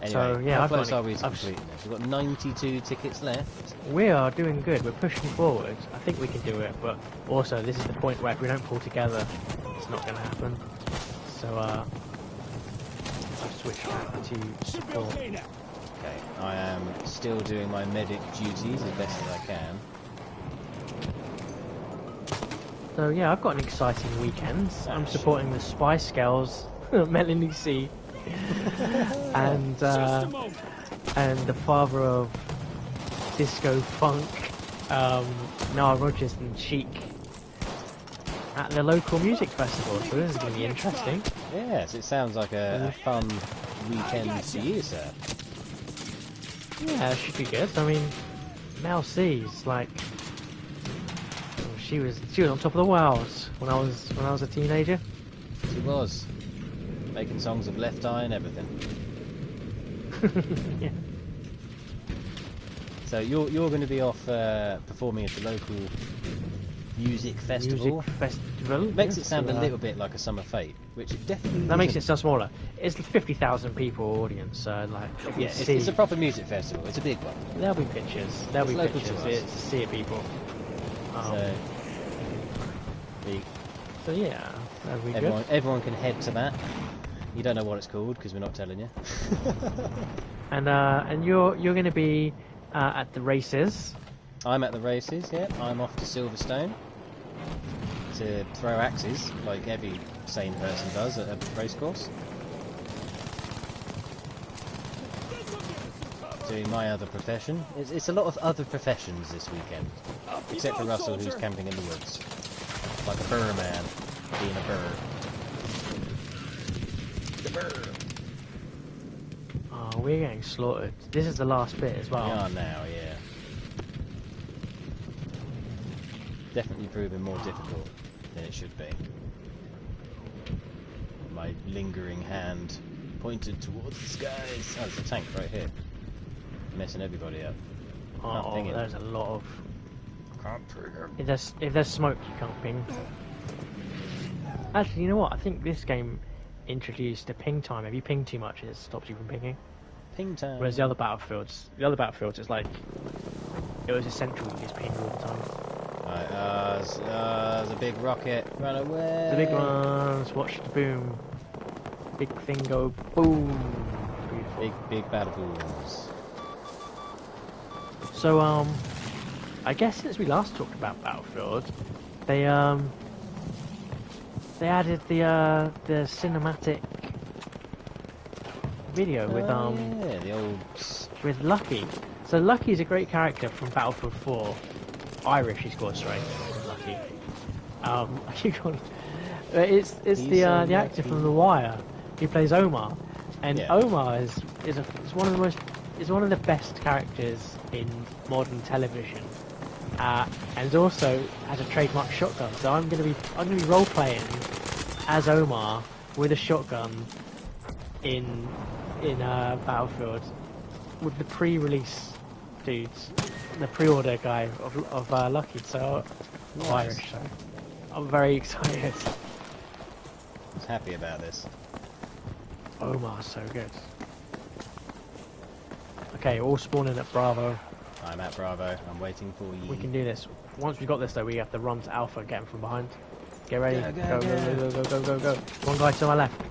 [SPEAKER 1] Anyway,
[SPEAKER 2] so yeah,
[SPEAKER 1] how close are we to completing this? We've got 92 tickets left.
[SPEAKER 2] We are doing good. We're pushing forward. I think we can do it, but also this is the point where if we don't pull together, it's not going to happen. So I've switched back to support.
[SPEAKER 1] Okay, I am still doing my medic duties as best as I can.
[SPEAKER 2] So yeah, I've got an exciting weekend. I'm supporting the Spice Girls, Melanie C. and the father of disco funk, Nile Rodgers and Chic at the local music festival. So this is going to be interesting.
[SPEAKER 1] Yes, it sounds like a fun weekend for you, sir.
[SPEAKER 2] Yeah, it should be good. I mean, Mel C's like she was on top of the world when I was a teenager.
[SPEAKER 1] She was. Making songs of Left Eye and everything.
[SPEAKER 2] Yeah.
[SPEAKER 1] So you're going to be off performing at the local music festival.
[SPEAKER 2] Music festival
[SPEAKER 1] Makes it sound a little bit like a summer fete, which it definitely
[SPEAKER 2] that makes it
[SPEAKER 1] isn't.
[SPEAKER 2] sound smaller. It's a 50,000 people audience, so like if you see,
[SPEAKER 1] it's a proper music festival. It's a big one.
[SPEAKER 2] there'll be pictures. There'll
[SPEAKER 1] It's
[SPEAKER 2] be
[SPEAKER 1] local
[SPEAKER 2] pictures.
[SPEAKER 1] to us.
[SPEAKER 2] It's sea of people. So yeah, that'll be good.
[SPEAKER 1] Everyone can head to that. You don't know what it's called because we're not telling you.
[SPEAKER 2] And you're going to be at the races.
[SPEAKER 1] I'm at the races. Yeah, I'm off to Silverstone to throw axes like every sane person does at a racecourse. Doing my other profession. It's a lot of other professions this weekend, except for Russell, who's camping in the woods like a burr man, being a burr. The burr.
[SPEAKER 2] Oh, we're getting slaughtered. This is the last bit as well.
[SPEAKER 1] We are now, yeah. Definitely proving more difficult than it should be. My lingering hand pointed towards the skies. Oh, there's a tank right here. Messing everybody up.
[SPEAKER 2] Oh, there's a lot of...
[SPEAKER 1] Can't trigger.
[SPEAKER 2] If there's smoke, you can't ping. Actually, you know what? I think this game introduced a ping time. If you ping too much, it stops you from pinging.
[SPEAKER 1] Ping time.
[SPEAKER 2] Whereas the other battlefields, it's like it was essential to just ping all the time.
[SPEAKER 1] Right, there's a big rocket. Run away.
[SPEAKER 2] The big ones. Watch the boom. Big thing go boom. Beautiful.
[SPEAKER 1] Big battlefields.
[SPEAKER 2] So I guess since we last talked about Battlefield, they added the cinematic video with
[SPEAKER 1] yeah, the old
[SPEAKER 2] with Lucky. So Lucky's a great character from Battlefield 4. Irish, he's called, sorry, Lucky. It's the actor from The Wire. He plays Omar, and
[SPEAKER 1] Yeah.
[SPEAKER 2] Omar is one of the best characters in modern television, and also has a trademark shotgun. So I'm gonna be role playing as Omar with a shotgun in Battlefield with the pre-release dudes, the pre-order guy of Lucky. So
[SPEAKER 1] Nice.
[SPEAKER 2] Irish. So I'm very excited.
[SPEAKER 1] I was happy about this.
[SPEAKER 2] Omar's so good. Okay, all spawning at Bravo.
[SPEAKER 1] I'm at Bravo. I'm waiting for you.
[SPEAKER 2] We can do this. Once we got this though, we have to run to Alpha and get him from behind. Get ready. Go. One guy to my left.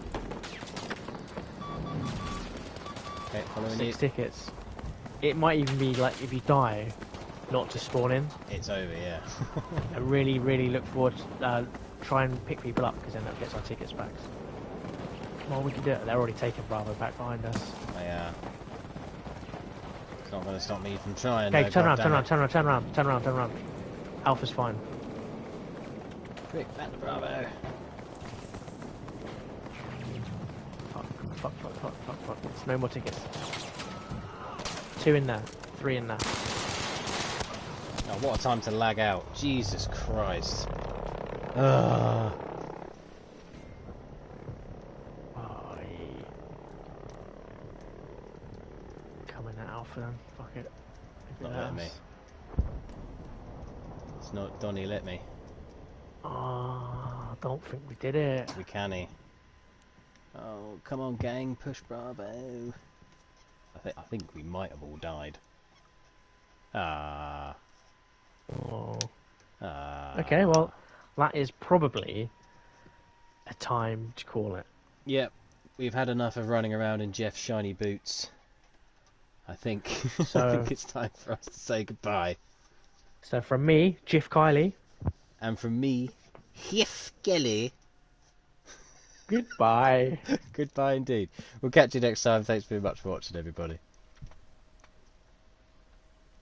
[SPEAKER 1] Okay, following
[SPEAKER 2] 6
[SPEAKER 1] you.
[SPEAKER 2] tickets. It might even be like if you die, not to spawn in.
[SPEAKER 1] It's over, yeah.
[SPEAKER 2] I really look forward to try and pick people up because then that gets our tickets back. Come on, we can do it. They're already taking Bravo back behind us.
[SPEAKER 1] It's not going to stop me from trying.
[SPEAKER 2] Okay,
[SPEAKER 1] though,
[SPEAKER 2] turn
[SPEAKER 1] goddammit.
[SPEAKER 2] around. Alpha's fine.
[SPEAKER 1] Quick, back to Bravo.
[SPEAKER 2] Fuck. There's no more tickets. 2 in there. 3 in there.
[SPEAKER 1] Oh, what a time to lag out. Jesus Christ.
[SPEAKER 2] Coming at Alpha then. Fuck it.
[SPEAKER 1] Not letting me. It's not Donny, let me.
[SPEAKER 2] I don't think we did it.
[SPEAKER 1] We canny. Oh, come on, gang, push Bravo. I think we might have all died.
[SPEAKER 2] Okay, well, that is probably a time to call it.
[SPEAKER 1] Yep, we've had enough of running around in Geoff's shiny boots. I think
[SPEAKER 2] So-
[SPEAKER 1] I think it's time for us to say goodbye.
[SPEAKER 2] So from me, Geoff Keighley,
[SPEAKER 1] And from me, Geoff Keighley.
[SPEAKER 2] goodbye.
[SPEAKER 1] Goodbye indeed. We'll catch you next time. Thanks very much for watching, everybody.